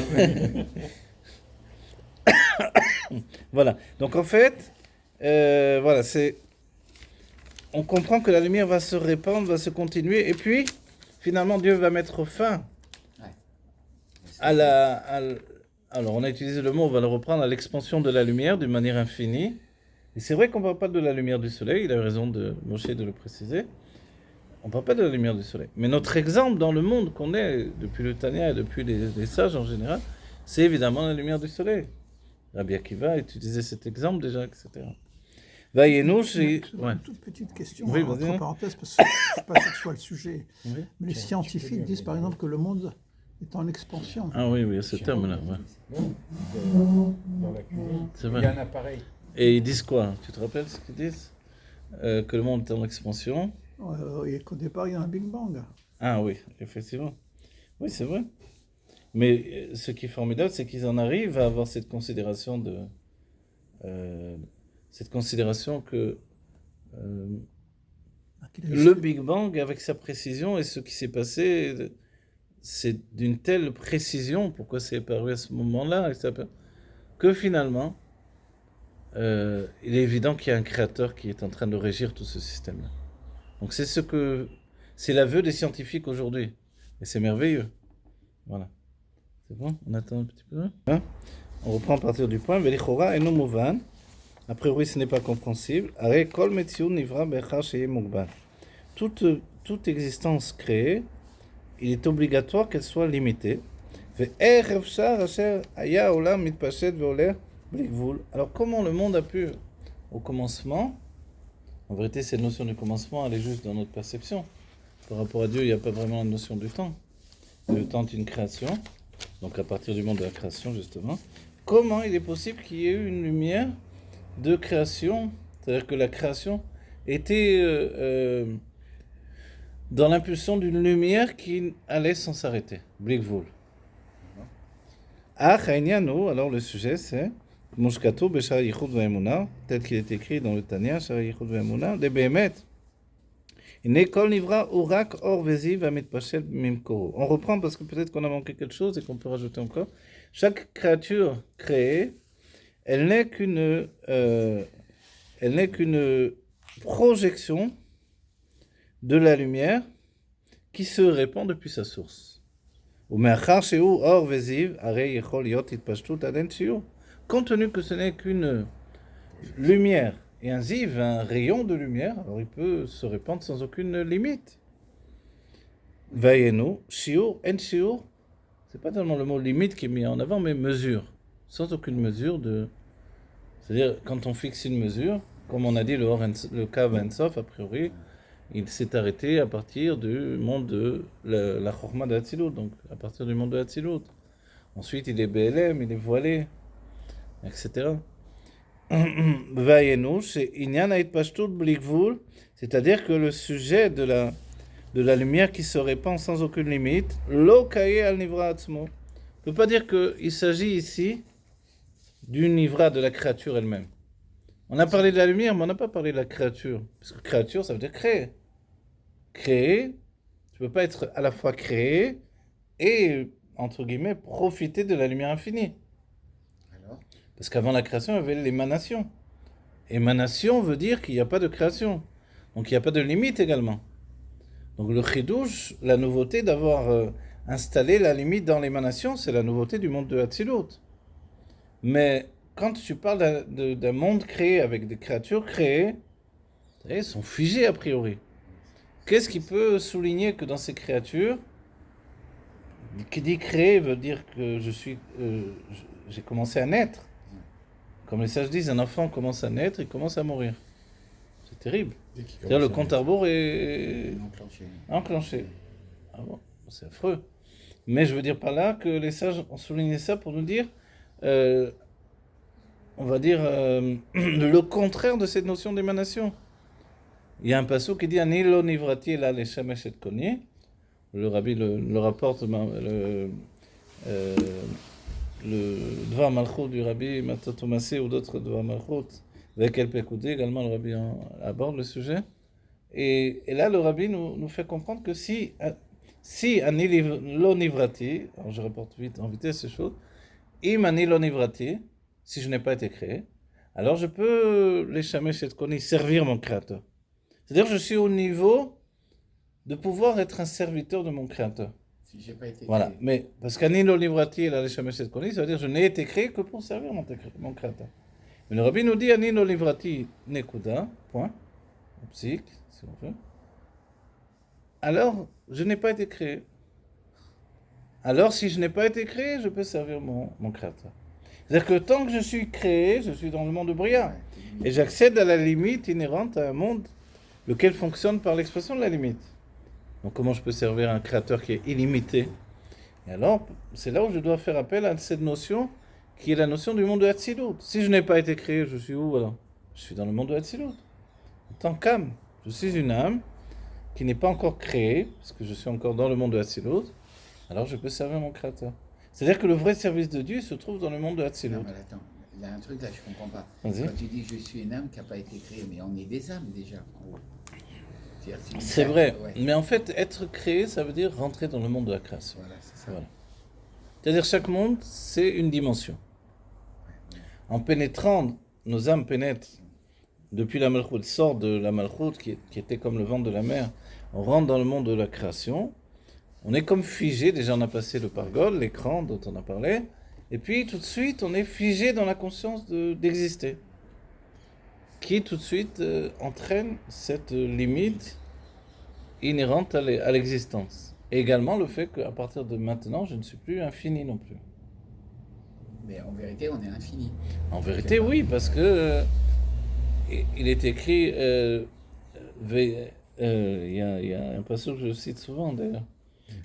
Voilà, donc en fait, voilà, on comprend que la lumière va se répandre, va se continuer, et puis finalement Dieu va mettre fin alors on a utilisé le mot, on va le reprendre, à l'expansion de la lumière d'une manière infinie. Et c'est vrai qu'on ne parle pas de la lumière du soleil, il a raison de Moshe de le préciser. On ne parle pas de la lumière du soleil. Mais notre exemple dans le monde qu'on est, depuis le Tanya et depuis les sages en général, c'est évidemment la lumière du soleil. Rabbi Akiva utilisait cet exemple déjà, etc. Une toute petite question, entre parenthèses, parce que je ne suis pas sûr que ce soit le sujet. Mais les scientifiques disent par exemple que le monde est en expansion. Ah oui, ce terme-là. Dans la cuisine, c'est vrai. Il y a un appareil. Et ils disent quoi? Tu te rappelles ce qu'ils disent? Que le monde est en expansion. Et qu'au départ, il y a un Big Bang. Ah oui, effectivement. Oui, c'est vrai. Mais ce qui est formidable, c'est qu'ils en arrivent à avoir cette considération que le Big Bang, avec sa précision et ce qui s'est passé, c'est d'une telle précision, pourquoi c'est apparu à ce moment-là, que finalement, il est évident qu'il y a un créateur qui est en train de régir tout ce système-là. Donc c'est l'aveu des scientifiques aujourd'hui. Et c'est merveilleux. Voilà. C'est bon? On attend un petit peu. On reprend à partir du point. Velichora eno movan. A priori, ce n'est pas compréhensible. Are kol metziut nivra bechar sheyeh mugban. Toute existence créée, il est obligatoire qu'elle soit limitée. Ve'ech efshar asher haya olam mitpashet ve'oleh bli gvul. Alors comment le monde a pu, au commencement, en vérité cette notion du commencement, elle est juste dans notre perception. Par rapport à Dieu, il n'y a pas vraiment la notion du temps. Le temps est une création, donc à partir du monde de la création justement. Comment il est possible qu'il y ait eu une lumière de création, c'est-à-dire que la création était dans l'impulsion d'une lumière qui allait sans s'arrêter. Blikvul. Alors le sujet c'est Moshkato Beshar Yichud Ve'emuna, tel qu'il est écrit dans le Tanya, Shar Yichud Ve'emuna, de Behemet. Kol Nivra Urak Or Veziv Amitpashel Mimkoro. On reprend parce que peut-être qu'on a manqué quelque chose et qu'on peut rajouter encore. Chaque créature créée, elle n'est qu'une projection de la lumière qui se répand depuis sa source. Compte tenu que ce n'est qu'une lumière et un ziv, un rayon de lumière, alors il peut se répandre sans aucune limite. Vayenu, shiur, en shiur, c'est pas tellement le mot limite qui est mis en avant, mais mesure, sans aucune mesure de. C'est-à-dire, quand on fixe une mesure, comme on a dit, le Kav Ensof, a priori, il s'est arrêté à partir du monde de la Chorma de Hatzilut, donc à partir du monde de Hatzilut. Ensuite, il est BLM, il est voilé, etc. Vayenu, c'est Inyan Haitpashtut Blikvul, c'est-à-dire que le sujet de la lumière qui se répand sans aucune limite, Lo Kaye al Nivra Atzmo. On ne peut pas dire qu'il s'agit ici du Nivra, de la créature elle-même. On a parlé de la lumière, mais on n'a pas parlé de la créature. Parce que créature, ça veut dire créer. Créer, tu ne peux pas être à la fois créé et, entre guillemets, profiter de la lumière infinie. Alors, Parce qu'avant la création, il y avait l'émanation. Émanation veut dire qu'il n'y a pas de création. Donc il n'y a pas de limite également. Donc le chidouche, la nouveauté d'avoir installé la limite dans l'émanation, c'est la nouveauté du monde de Hatzilut. Mais quand tu parles d'un monde créé avec des créatures créées, elles sont figées a priori. Qu'est-ce qui peut souligner que dans ces créatures, qui dit créé veut dire que j'ai commencé à naître. Comme les sages disent, un enfant commence à naître, il commence à mourir. C'est terrible. C'est-à-dire le compte à rebours est enclenché. Ah bon, c'est affreux. Mais je veux dire par là que les sages ont souligné ça pour nous dire, on va dire, le contraire de cette notion d'émanation. Il y a un passage qui dit Ani lo nivrati la leshamesh et koni. Le rabbi le rapporte, le Dvar Malchut du rabbi Matatomasé ou d'autres Dvar Malchut, avec El Pekoudé également, le rabbi aborde le sujet. Et là, le rabbi nous fait comprendre que si Ani lo nivrati, alors je rapporte vite en vitesse ces choses, Im Ani lo nivrati, si je n'ai pas été créé, alors je peux leshamesh et koni, servir mon créateur. C'est-à-dire que je suis au niveau de pouvoir être un serviteur de mon créateur. si j'ai pas été Voilà, créé. mais parce qu'Ani lo livrati la leshamesh et koni, ça veut dire que je n'ai été créé que pour servir mon créateur. Mais le rabbi nous dit Ani lo livrati nekuda, point, psych, si on veut. Alors, je n'ai pas été créé. Alors, si je n'ai pas été créé, je peux servir mon créateur. C'est-à-dire que tant que je suis créé, je suis dans le monde de Bria. Et j'accède à la limite inhérente à un monde lequel fonctionne par l'expression de la limite. Donc comment je peux servir un créateur qui est illimité? Et alors, c'est là où je dois faire appel à cette notion qui est la notion du monde de Hatzilut. Si je n'ai pas été créé, je suis où alors? Je suis dans le monde de Hatzilut. En tant qu'âme, je suis une âme qui n'est pas encore créée, parce que je suis encore dans le monde de Hatzilut, alors je peux servir mon créateur. C'est-à-dire que le vrai service de Dieu se trouve dans le monde de Hatzilut. Non, mais attends, il y a un truc là, je comprends pas. Vas-y. Quand tu dis je suis une âme qui n'a pas été créée, mais on est des âmes déjà, en gros. C'est vrai, Ouais. mais en fait, être créé, ça veut dire rentrer dans le monde de la création. Voilà, c'est ça. Voilà. C'est-à-dire chaque monde, c'est une dimension. En pénétrant, nos âmes pénètrent depuis la Malchut, sort de la Malchut qui était comme le ventre de la mer, on rentre dans le monde de la création, on est comme figé, déjà on a passé le pargol, l'écran dont on a parlé, et puis tout de suite on est figé dans la conscience d'exister, qui tout de suite entraîne cette limite inhérente à l'existence. Et également le fait qu'à partir de maintenant, je ne suis plus infini non plus. Mais en vérité, on est infini. En vérité, oui, parce que il est écrit, il y a un passage que je cite souvent d'ailleurs,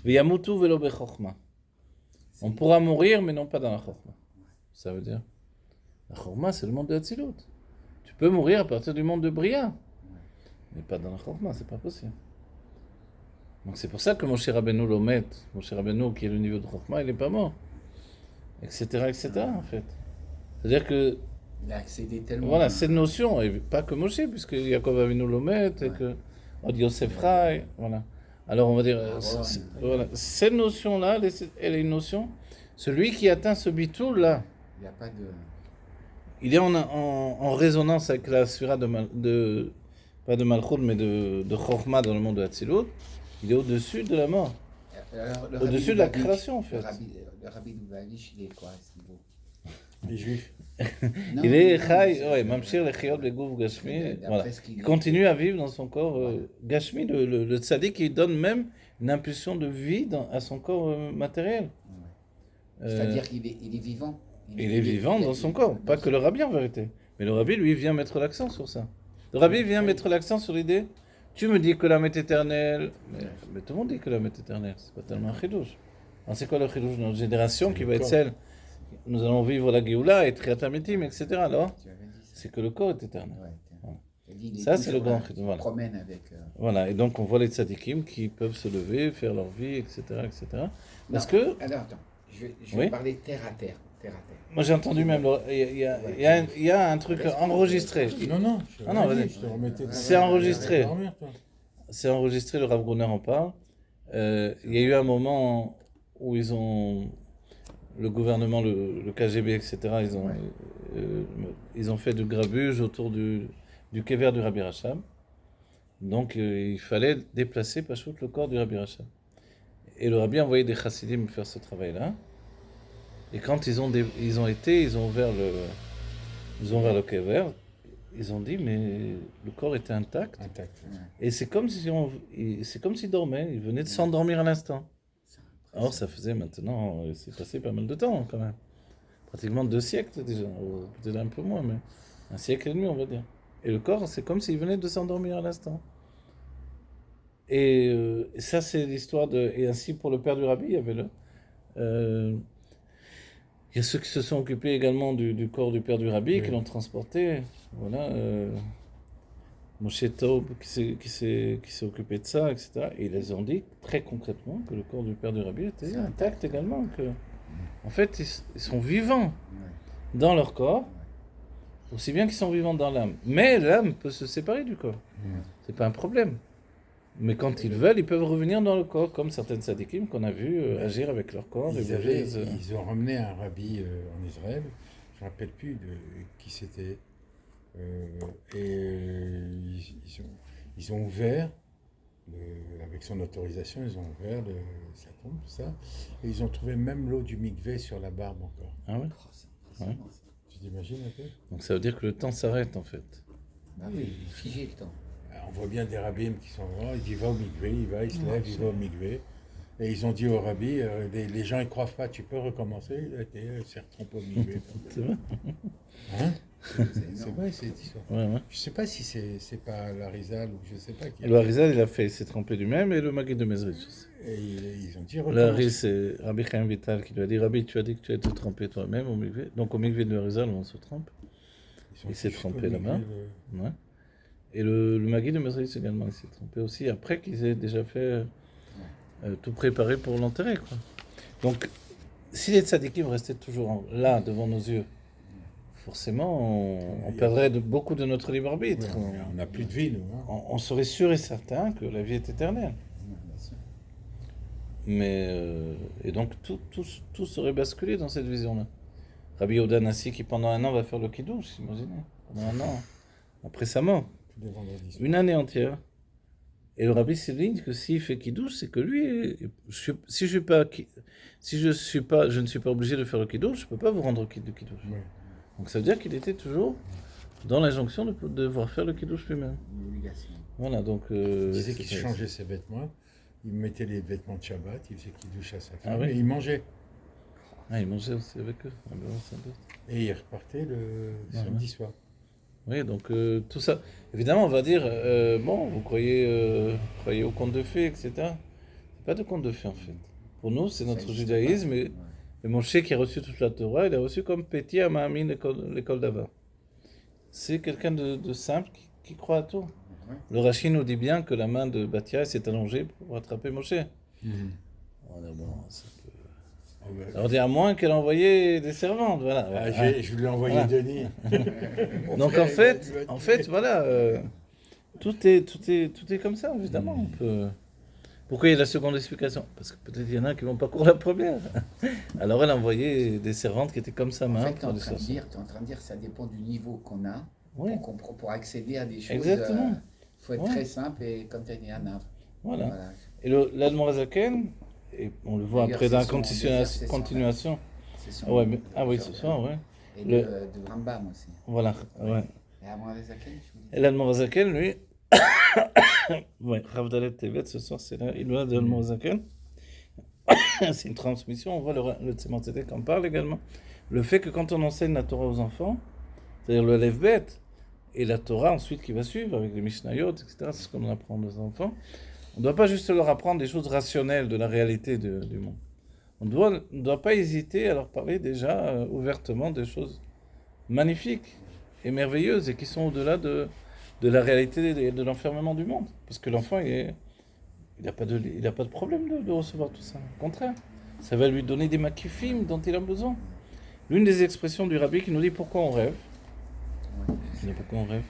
Veyamutu velo bechokma. On pourra mourir, mais non pas dans la chokma. Ça veut dire, la chokma, c'est le monde de Hatzilut. Tu peux mourir à partir du monde de Bria. Mais pas dans la Chorma, c'est pas possible. Donc c'est pour ça que Moshe Rabbeinu l'omet. Moshe Rabbeinu, qui est le niveau de Chorma, il n'est pas mort. Etc., etc., en fait. C'est-à-dire que, Il a accédé tellement. voilà, cette notion, et pas que Moshe, puisque Yaakov Avinu l'omet, et que Od Yosef Rai, voilà. Alors on va dire, voilà, cette notion-là, elle est une notion, celui qui atteint ce bitoul-là, Il n'y a pas de. il est en résonance avec la sphira pas de Malchut, mais de Chorma dans le monde de Hatzilut, il est au-dessus de la mort, Alors, le au-dessus Rabbi de la Lubavitch, création, en fait. Le Rabbi Lubavitch, il est quoi à ce niveau? Les Juifs. Non, Il est non, Chai, c'est- ouais, Mamshir Lechiot Begouf Gashmi, D'après voilà. ce qu'il Il dit. continue à vivre dans son corps Gashmi, le tzaddik, qui donne même une impulsion de vie à son corps matériel. C'est-à-dire qu'il est, il est vivant. Il est vivant dans son corps, pas que le rabbi en vérité. Mais le rabbi, lui, vient mettre l'accent sur ça. Le rabbi vient mettre l'accent sur l'idée, tu me dis que l'âme est éternelle, mais tout le monde dit que l'âme est éternelle, c'est pas tellement un chidouche. Alors c'est quoi le chidouche de notre génération qui va être celle, nous allons vivre la Géoula et Triat Amitim, etc. Alors, Tu avais dit ça. c'est que le corps est éternel. Ouais, Voilà. t'as dit, il est Ça, c'est le toujours grand là, chidouche, il voilà. promène avec. Voilà, et donc on voit les tzadikim qui peuvent se lever, faire leur vie, etc. etc. Parce Non, que, alors attends, je vais Oui. parler terre à terre. Terre à terre. moi j'ai entendu même, il y a un truc enregistré. Non, Ah non, vas-y. je te remettais. C'est enregistré. Dormir, toi. C'est enregistré, le Rav Brunner en parle. Il y a eu un moment où le gouvernement, le KGB, etc., ils ont fait du grabuge autour du kever du Rabbi Rachab. Donc il fallait déplacer Pachout le corps du Rabbi Rachab. Et le Rabbi a envoyé des chassidim faire ce travail-là. Et quand ils ont ouvert le kever, ils ont dit, mais le corps était intact. Intact. Et c'est comme s'il dormait, il venait de s'endormir à l'instant. Or, ça faisait maintenant, c'est passé pas mal de temps quand même. Pratiquement 2 siècles déjà, ou peut-être un peu moins, mais 1 siècle et demi, on va dire. Et le corps, c'est comme s'il venait de s'endormir à l'instant. Et ça, c'est l'histoire de. Et ainsi, pour le père du rabbi, il y avait il y a ceux qui se sont occupés également du corps du père du rabbi, Oui. qui l'ont transporté. Voilà. Moshe Taub qui s'est occupé de ça, etc. Et ils les ont dit très concrètement que le corps du père du rabbi était C'est intact également. En fait, ils sont vivants Ouais. dans leur corps, aussi bien qu'ils sont vivants dans l'âme. Mais l'âme peut se séparer du corps. C'est pas un problème. Mais quand ils veulent, ils peuvent revenir dans le corps, comme certaines sadikim qu'on a vu agir avec leur corps. Ils ont ramené un rabbi en Israël, je ne me rappelle plus de qui c'était, ils ont ouvert, avec son autorisation, ils ont ouvert sa tombe, tout ça, et ils ont trouvé même l'eau du mikvé sur la barbe encore. Ah ouais. Oh, c'est impressionnant, ça. Tu t'imagines un peu? Donc ça veut dire que le temps s'arrête en fait. Ah oui, il est figé le temps. Alors, on voit bien des rabbins qui sont là, ils disent va au mikvé, il se lève, il va au mikvé. Et ils ont dit au rabbi, les gens ne croient pas, tu peux recommencer, il s'est retrompé au mikvé. C'est vrai. Hein? C'est C'est énorme. vrai cette histoire. Ouais, ouais. Je sais pas si c'est pas l'Arizal ou je sais pas qui. Le Harizal, il s'est trempé lui-même et le Maguid de Mezrich aussi. Et ils ont dit Le recommence. Harizal, c'est Rabbi Chaim Vital qui lui a dit Rabbi, tu as dit que tu as été trempé toi-même au mikvé. Donc au mikvé de Harizal, on se trempe. Ils sont il s'est jusqu'au trompé mikvé là-bas. Ouais. Et le Maguid de Mezrich également, il s'est trompé aussi après qu'ils aient déjà fait tout préparé pour l'enterrer, quoi. Donc, si les tzadikim restaient toujours là, devant nos yeux, forcément, on perdrait beaucoup de notre libre arbitre. Ouais, on n'a plus de vie, nous. Hein. On serait sûr et certain que la vie est éternelle. Ouais, bien sûr. Mais, et donc, tout serait basculé dans cette vision-là. Rabbi Yehuda Nassi, qui pendant 1 an va faire le kiddush, imaginez. Pendant 1 an, après sa mort. Tous les vendredis. 1 année entière. Et le rabbi souligne que s'il fait kiddush, c'est que lui, si je ne suis pas obligé de faire le kiddush, je ne peux pas vous rendre le kiddush. Ouais. Donc ça veut dire qu'il était toujours dans l'injonction de devoir faire le kiddush lui-même. Une obligation. Voilà, donc... Il disait qu'il changeait ses vêtements, il mettait les vêtements de Shabbat, il faisait qu'il douche à sa femme, Ah oui. et il mangeait. Ah, il mangeait aussi avec eux. Ah, ben, sans doute. Et il repartait le samedi soir. Oui, donc tout ça. Évidemment, on va dire, bon, vous croyez au conte de fées, etc. C'est pas de conte de fées en fait. Pour nous, c'est notre Ça existe judaïsme. pas. Et Moshe qui a reçu toute la Torah, il a reçu comme Péti à Mahamin l'école d'Ava. c'est quelqu'un de simple qui croit à tout. Ouais. Le Rashi nous dit bien que la main de Bathia s'est allongée pour attraper Moshe. Mhm. On est bon, ça peut- Ah ben, ça veut dire à moins qu'elle a envoyé des servantes, voilà. ah, Voilà. je lui ai envoyé Voilà. Denis. Mon Donc frère, en fait, voilà, tout est comme ça, évidemment. On peut... Pourquoi il y a la seconde explication? Parce que peut-être il y en a qui vont pas courir la première. Alors elle a envoyé des servantes qui étaient comme sa En main. fait, tu es pour en les train de sortir. dire, t'es en train de dire que ça dépend du niveau qu'on a Oui, pour accéder à des choses. exactement. Il faut être Ouais. très simple et comme tu as dit, un arbre. Voilà. Voilà. Et l'Admorazaken, et on le voit D'ailleurs, après c'est dans la son désert, c'est son continuation. C'est son Ah ouais, oui, son- ce soir, ouais. Et Le- de Rambam aussi. Voilà, ouais. Et avant les Zaken, je vous dis. Et l'Admorazaken, lui, ouais, Rav Dalet Tevet, ce soir, c'est là, il doit de l'Admorazaken. C'est une transmission, on voit le Tzemach Tzedek en parle également. Le fait que quand on enseigne la Torah aux enfants, c'est-à-dire le Lev Bet, et la Torah ensuite qui va suivre avec les Mishnayot, etc., c'est ce qu'on apprend aux enfants, on ne doit pas juste leur apprendre des choses rationnelles de la réalité du monde. On ne doit pas hésiter à leur parler déjà ouvertement des choses magnifiques et merveilleuses et qui sont au-delà de la réalité et de l'enfermement du monde. Parce que l'enfant, il n'a pas de problème de recevoir tout ça. Au contraire, ça va lui donner des makifim dont il a besoin. L'une des expressions du Rabbi qui nous dit pourquoi on rêve. Ouais. Il dit pourquoi on rêve.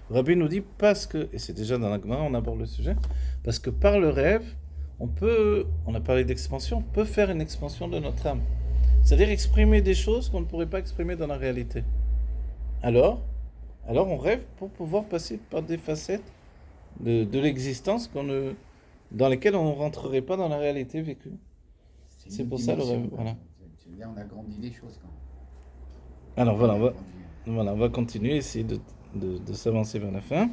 Le Rabbi nous dit parce que, et c'est déjà dans la Gemara, on aborde le sujet, parce que par le rêve, on a parlé d'expansion, on peut faire une expansion de notre âme. C'est-à-dire exprimer des choses qu'on ne pourrait pas exprimer dans la réalité. Alors on rêve pour pouvoir passer par des facettes de l'existence dans lesquelles on ne rentrerait pas dans la réalité vécue. C'est une pour ça le dimension, rêve, quoi. voilà. Tu veux dire, on a grandi les choses quand même. Alors voilà, On a grandi. on va continuer, essayer de s'avancer vers la fin.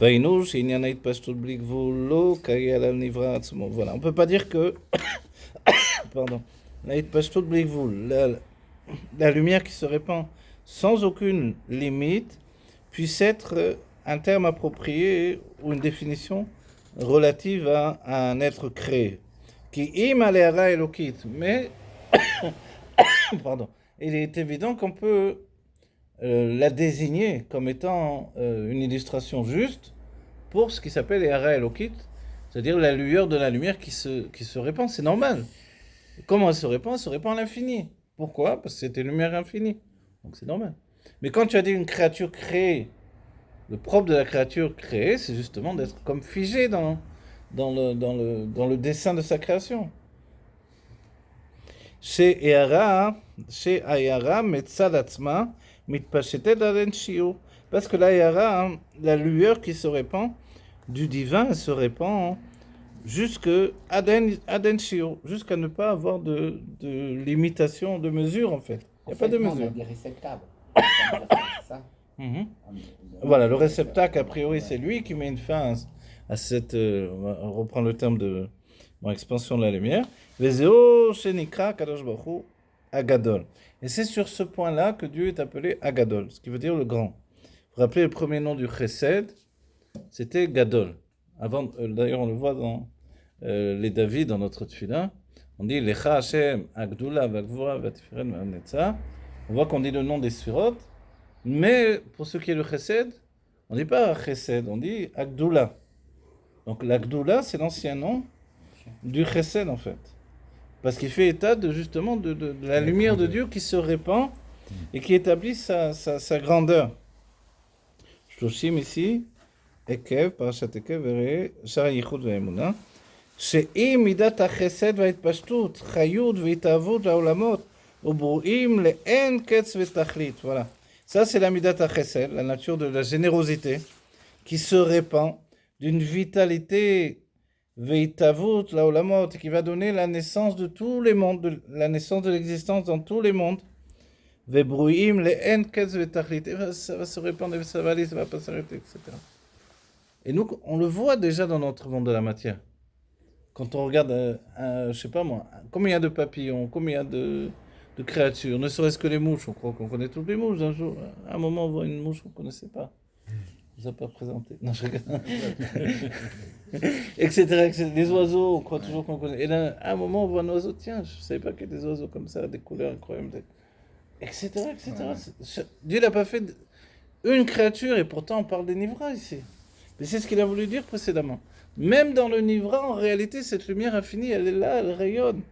Vaïnou, chez Inyanaït Pashtot Blikvulo, Kayalal Nivra Atsumo. Voilà, on ne peut pas dire que. Pardon. Naït Pashtot Blikvul, la lumière qui se répand sans aucune limite, puisse être un terme approprié ou une définition relative à un être créé. Qui im aleara elokit. Mais, pardon, il est évident qu'on peut la désigner comme étant une illustration juste pour ce qui s'appelle Eara Elokit, c'est-à-dire la lueur de la lumière qui se répand, c'est normal. Comment elle se répand? Elle se répand à l'infini. Pourquoi? Parce que c'était une lumière infinie. Donc c'est normal. Mais quand tu as dit une créature créée, le propre de la créature créée, c'est justement d'être comme figé dans le dessin de sa création. Chez Ayara, Metzal Atzma, Mitpashetet Aden Shiur. Parce que l'Ayara, la lueur qui se répand du divin, elle se répand jusqu'à Aden Shiur, jusqu'à ne pas avoir de limitation, de mesure en fait. Il n'y a pas de Non, mesure. On a des réceptacles. C'est ça. Mhm. On- Voilà, le réceptacle, a priori, c'est lui qui met une fin à cette. On va reprendre le terme de expansion de la lumière. Vezeo shenikra kadosh baruch hu Agadol. Et c'est sur ce point-là que Dieu est appelé Agadol, ce qui veut dire le grand. Vous vous rappelez le premier nom du Chesed, c'était Gadol. Avant, d'ailleurs, on le voit dans les David, dans notre tefila. On dit Lecha Hashem Agdula Vagvura Vatiferen Vanetza. On voit qu'on dit le nom des Sphirot. Mais pour ce qui est le Chesed, on ne dit pas Chesed, on dit Agdula. Donc l'Agdula, c'est l'ancien nom du Chesed en fait. Parce qu'il fait état justement de la lumière de Dieu qui se répand et qui établit sa grandeur. Shloshim ici, Ekev, Parashat Ekev, Vere, Shara Yichud Ve'emuna, She'im midat ha'chesed va'itpashtut, chayut ve'itavut la'olamot, ubru'im le'en ketz ve'tachlit. Voilà. Ça, c'est la midat ha'chesed, la nature de la générosité, qui se répand d'une vitalité ve'itavut la'olamot, qui va donner la naissance de tous les mondes, la naissance de l'existence dans tous les mondes. Ve'bru'im le'en ketz ve'tachlit. Et ça va se répandre, ça va aller, ça va pas s'arrêter, etc. Et nous, on le voit déjà dans notre monde de la matière. Quand on regarde, je sais pas moi, combien il y a de papillons, combien il y a de créatures, ne serait-ce que les mouches, on croit qu'on connaît toutes les mouches. Un jour, à un moment, on voit une mouche qu'on ne connaissait pas. On ne nous a pas présenté. Non, je regarde. etc. Les oiseaux, on croit toujours qu'on connaît. Et là, à un moment, on voit un oiseau, tiens, je ne savais pas qu'il y a des oiseaux comme ça, des couleurs incroyables. etc., etc. Ouais. Dieu n'a pas fait une créature et pourtant on parle des Nivra ici. Mais c'est ce qu'il a voulu dire précédemment. Même dans le Nivra, en réalité, cette lumière infinie, elle est là, elle rayonne.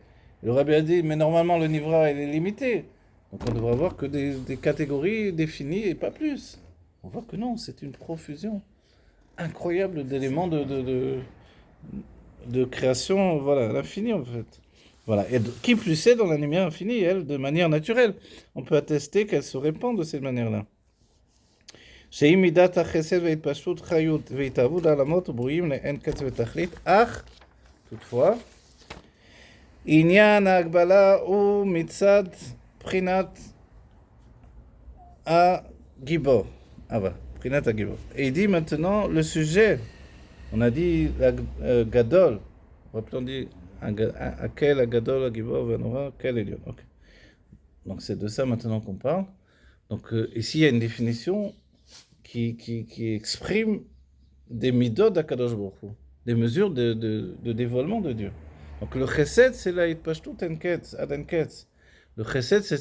Et le Rabbi a dit, mais normalement le Nivra, il est limité. Donc on devrait avoir que des catégories définies et pas plus. On voit que non, c'est une profusion incroyable d'éléments de création, voilà, à l'infini en fait. Voilà. Et qui plus est dans la lumière infinie, elle, de manière naturelle. On peut attester qu'elle se répand de cette manière-là. שהיא מידת החסד והתפשטות חיות והתאהבות העולמות וברואים לאין קץ ותכלית, אך, toutefois, עניין ההגבלה הוא מצד בחינת הגיבור. voilà, בחינת הגיבור. Et il dit maintenant le sujet, on a dit gadol, on dit quel gadol, הגבור והנורא, quel עליון. Okay. Donc c'est de ça maintenant qu'on parle. Donc ici il y a une définition qui exprime des midot d'Akadosh Baruch Hu, des mesures de dévoilement de Dieu. Donc le chesed, c'est la hitpashtut enketz, ad enketz. Le chesed, c'est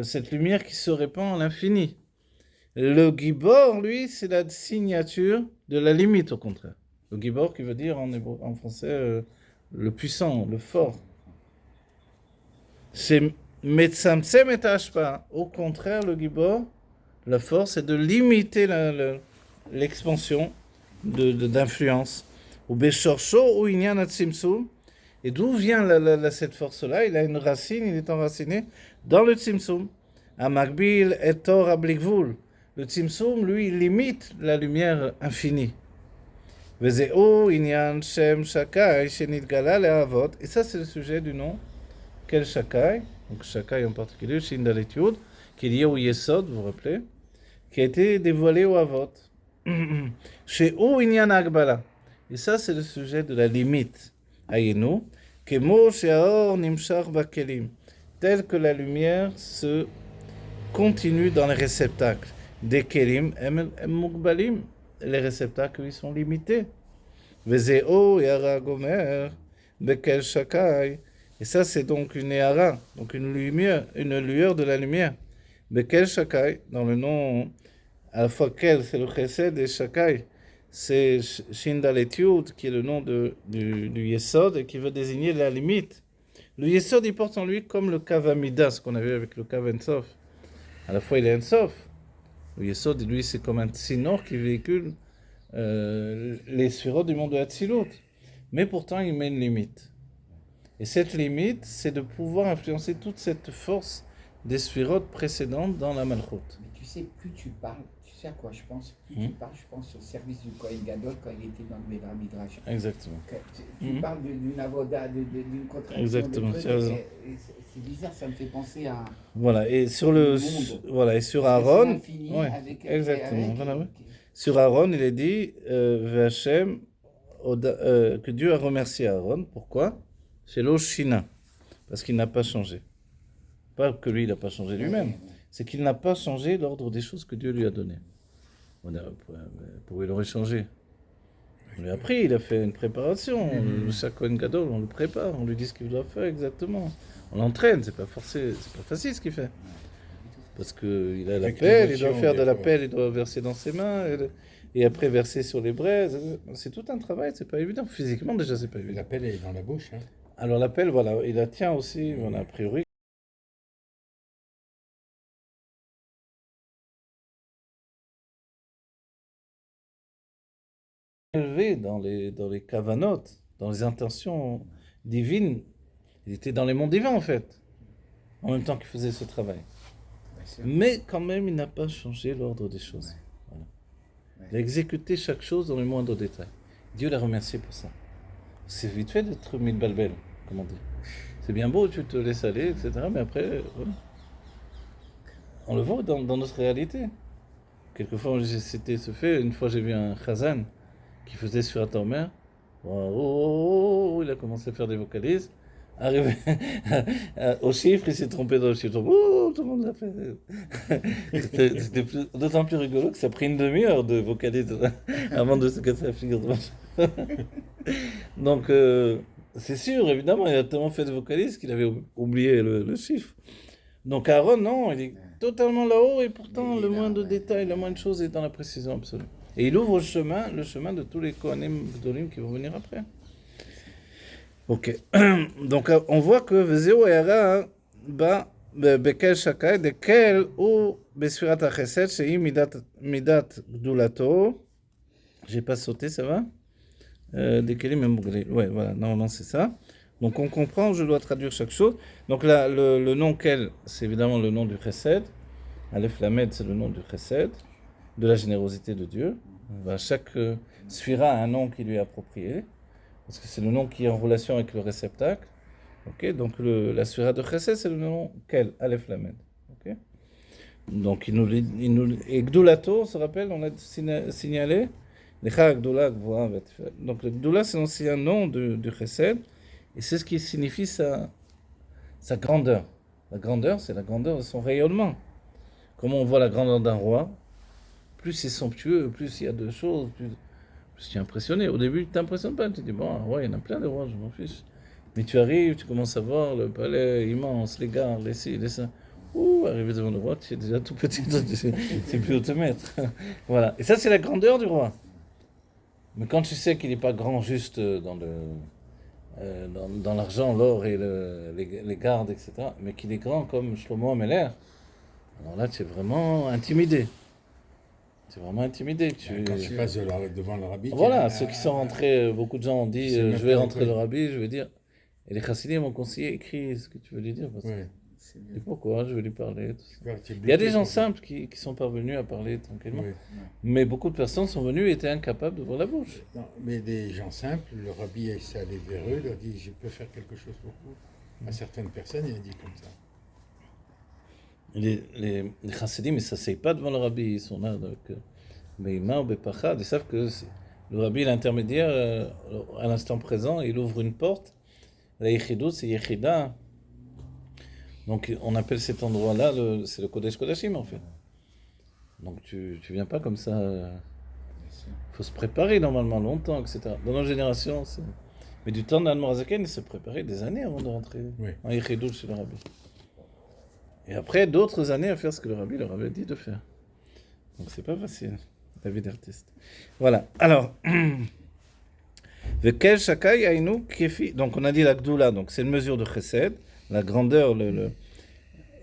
cette lumière qui se répand à l'infini. Le gibor, lui, c'est la signature de la limite, au contraire. Le gibor qui veut dire en français le puissant, le fort. C'est metzamtzem et hashpa. Au contraire, le gibor, la force, c'est de limiter l'expansion d'influence. Ou beshorcho ou inyan atzimsum. Et d'où vient cette force-là? Il a une racine, il est enraciné dans le tzimsum. Amakbil etor ablikvul. Le tzimsum, lui, il limite la lumière infinie. Vezeu inyan shem shakai shenitgala le'avot. Et ça, c'est le sujet du nom. Quel shakai? Donc shakai en particulier, Shindaletiud, qui est lié au Yesod, vous vous rappelez, qui a été dévoilé au Avot. Chez O Inyan Agbala. Et ça, c'est le sujet de la limite. Ayenu, Kemo Sheaor Nimshar Bakelim. Tel que la lumière se continue dans les réceptacles. Des Kelim, Mugbalim. Les réceptacles, ils sont limités. Vezeo Yara Gomer, Bekel Shakai. Et ça, c'est donc une Yara, donc une lueur de la lumière. Bekel Shakai, dans le nom, à la fois Kel, c'est le Chesed, et Shakai, c'est Shindaletiut, qui est le nom du Yesod, et qui veut désigner la limite. Le Yesod, il porte en lui comme le Kav Amida, ce qu'on a vu avec le Kav Ensof. À la fois, il est Ensof. Le Yesod, lui, c'est comme un tsinor qui véhicule les sphérotes du monde de Hatzilut. Mais pourtant, il met une limite. Et cette limite, c'est de pouvoir influencer toute cette force des sphérotes précédentes dans la Malchut. Mais tu sais, plus tu parles, tu sais à quoi je pense? Plus tu parles, je pense au service du Kohen Gadol quand il était dans le Bédra Midrash. Exactement. Tu parles d'une avoda, d'une contradiction. Exactement, tu as raison. C'est bizarre, ça me fait penser à. Voilà, et sur et sur Aaron, exactement. Voilà, ouais. Sur Aaron, il est dit V'Hashem, que Dieu a remercié Aaron. Pourquoi? C'est l'Oshina, parce qu'il n'a pas changé. Pas que lui, il n'a pas changé lui-même, c'est qu'il n'a pas changé l'ordre des choses que Dieu lui a données. Pourquoi il aurait changé? On lui a appris, il a fait une préparation. Chaque Kohen Gadol, on le prépare, on lui dit ce qu'il doit faire exactement. On l'entraîne, c'est pas facile ce qu'il fait. Parce qu'il a la pelle, il doit faire de la pelle, il doit verser dans ses mains, et après verser sur les braises. C'est tout un travail, c'est pas évident. Physiquement, déjà, c'est pas évident. La pelle est dans la bouche. Hein. Alors la pelle, voilà, il la tient aussi, voilà, a priori. Élevé dans les kavanotes, dans les intentions divines. Il était dans les mondes divins, en fait, en même temps qu'il faisait ce travail. Mais quand même, il n'a pas changé l'ordre des choses. Voilà. Il a exécuté chaque chose dans le moindre détail. Dieu l'a remercié pour ça. C'est vite fait d'être midbalbel, comme on dit. C'est bien beau, tu te laisses aller, etc. Mais après, voilà. On le voit dans notre réalité. Quelquefois, c'était ce fait. Une fois, j'ai vu un chazan qui faisait sur la tormère. Il a commencé à faire des vocalises. Arrivé au chiffre, il s'est trompé dans le chiffre. Tout le monde l'a fait. C'était d'autant plus rigolo que ça a pris une demi-heure de vocalises avant de se casser la figure droite. Donc, c'est sûr, évidemment, il a tellement fait de vocalises qu'il avait oublié le chiffre. Donc Aaron, non, il est totalement là-haut et pourtant Mais il est le là, moindre ouais. détail, la moindre chose est dans la précision absolue. Et il ouvre le chemin de tous les Kohanim Gdolim qui vont venir après. Ok. Donc on voit que Vezeo Yara Bekel Shakai, Dekel ou Besfirat HaChesed, Shei Midat Gdulato. J'ai pas sauté, ça va Dekelim Memugli. Ouais, voilà, normalement c'est ça. Donc on comprend, je dois traduire chaque chose. Donc là, le nom Kel, c'est évidemment le nom du Chesed. Aleph Lamed, c'est le nom du Chesed, de la générosité de Dieu. Chaque sphira a un nom qui lui est approprié, parce que c'est le nom qui est en relation avec le réceptacle. Okay, donc la sphira de Chesed, c'est le nom Kel, Aleph Lamed. Okay. Donc et Gdulato, on se rappelle, on l'a signalé. Donc le Gdula, c'est l'ancien nom du Chesed, et c'est ce qui signifie sa grandeur. La grandeur, c'est la grandeur de son rayonnement. Comment on voit la grandeur d'un roi, plus c'est somptueux, plus il y a de choses, plus tu es impressionné. Au début, tu t'impressionnes pas, tu te dis, bon, un roi, il y en a plein de rois, je m'en fiche. Mais tu arrives, tu commences à voir le palais immense, les gares, les ci, les ça. Ouh, arrivé devant le roi, tu es déjà tout petit, tu sais plus où te mettre. Voilà. Et ça, c'est la grandeur du roi. Mais quand tu sais qu'il n'est pas grand juste dans l'argent, l'or et les gardes, etc., mais qu'il est grand comme Shlomo Ameler, alors là, tu es vraiment intimidé. Tu es vraiment intimidé. Quand tu passes devant le rabbi. Voilà, ceux qui sont rentrés, beaucoup de gens ont dit C'est je même vais pas rentrer école. le rabbi, je vais dire. Et les chassidim m'ont conseillé, écris ce que tu veux lui dire. Parce que Ouais. C'est je mieux. dis pourquoi, je vais lui parler. Tout ça. Tu es Il y a des bloqué, gens quoi. simples qui sont parvenus à parler tranquillement. Ouais. Mais beaucoup de personnes sont venues et étaient incapables d'ouvrir la bouche. Non, mais des gens simples, le rabbi s'est allé vers eux, leur dit je peux faire quelque chose pour vous. À certaines personnes, il a dit comme ça. Les chassidim, ils ne s'asseyent pas devant le rabbi, ils sont là avec Beima ou Bepachad, ils savent que le rabbi est l'intermédiaire à l'instant présent, il ouvre une porte. La Yechidut, c'est Yechida. Donc on appelle cet endroit-là, c'est le Kodesh Kodashim en fait. Donc tu viens pas comme ça. Bien sûr. Il faut se préparer normalement longtemps, etc. Dans nos générations, mais du temps d'Al-Morazaken, il se préparait des années avant de rentrer Oui. en Yechidut chez le rabbi. Et après, d'autres années à faire ce que le rabbi leur avait dit de faire. Donc c'est pas facile, la vie d'artiste. Voilà, alors... Vekel Shakai Ainu Kefi. Donc on a dit la Gdoula, donc c'est une mesure de Chesed, la grandeur,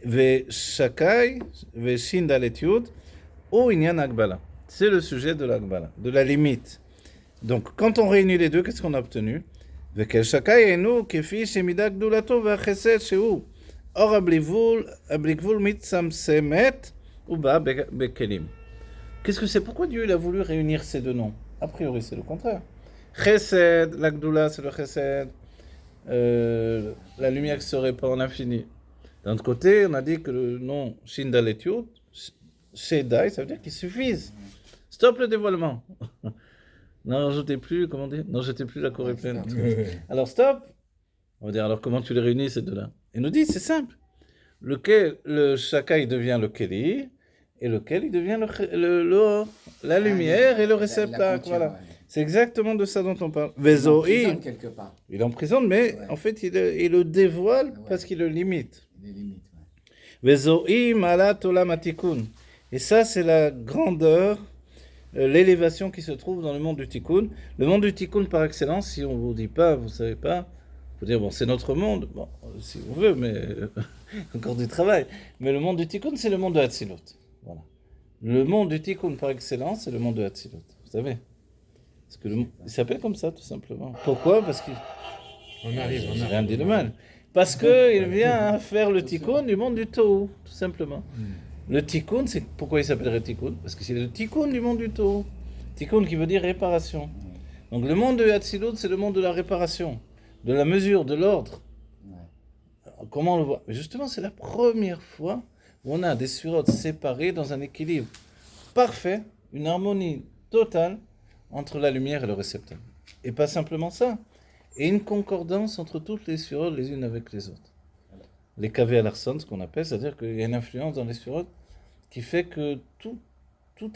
Ve Shakai, Ve Shin Dalet Yud, ou Inyan Agbala. C'est le sujet de l'Agbala, de la limite. Donc quand on réunit les deux, qu'est-ce qu'on a obtenu? Vekel Shakai Ainu Kefi Shemida Gdoulato Ve Chesed Shehu. Or Ablikvul Mitsam Semet, ou Ba Bekelim. Qu'est-ce que c'est? Pourquoi Dieu il a voulu réunir ces deux noms? A priori, c'est le contraire. Chesed, la Gdoula, c'est le Chesed. La lumière qui se répand en l'infini. D'un autre côté, on a dit que le nom Shindalet Yud, Shedai, ça veut dire qu'il suffise. Stop le dévoilement. N'en rajoutez plus, comment dire? N'en jetez plus la Corée pleine. Alors stop. On va dire, alors comment tu les réunis ces deux-là? Il nous dit, c'est simple. Le Shakai devient le Keli, et lequel il devient la lumière et le réceptacle. Voilà. Ouais. C'est exactement de ça dont on parle. Il Vezoï, emprisonne quelque part. il emprisonne, mais Ouais. en fait, il le dévoile Ouais. parce qu'il le limite. Des limites. Ouais. Vezoï malat olam atikun. Et ça, c'est la grandeur, l'élévation qui se trouve dans le monde du tikkun. Le monde du tikkun par excellence, si on ne vous dit pas, vous ne savez pas, il faut dire, bon, c'est notre monde, bon, si on veut, mais encore du travail. Mais le monde du tikkun, c'est le monde de Hatzilut. Voilà. Le monde du tikkun par excellence, c'est le monde de Hatzilut. Vous savez? Parce que il s'appelle comme ça, tout simplement. Pourquoi? Parce qu'il... On arrive. J'ai rien dit de mal. Parce qu'il vient faire le tikkun du monde du Tohu, tout simplement. Le tikkun, c'est pourquoi il s'appellerait tikkun? Parce que c'est le tikkun du monde du Tohu. Tikkun qui veut dire réparation. Donc le monde de Hatzilut, c'est le monde de la réparation, de la mesure, de l'ordre. Ouais. Alors, comment on le voit? Mais justement, c'est la première fois où on a des sphirotes séparées dans un équilibre parfait, une harmonie totale entre la lumière et le réceptacle. Et pas simplement ça. Et une concordance entre toutes les sphirotes les unes avec les autres. Les kaveh alarson, ce qu'on appelle, c'est-à-dire qu'il y a une influence dans les sphirotes qui fait que tout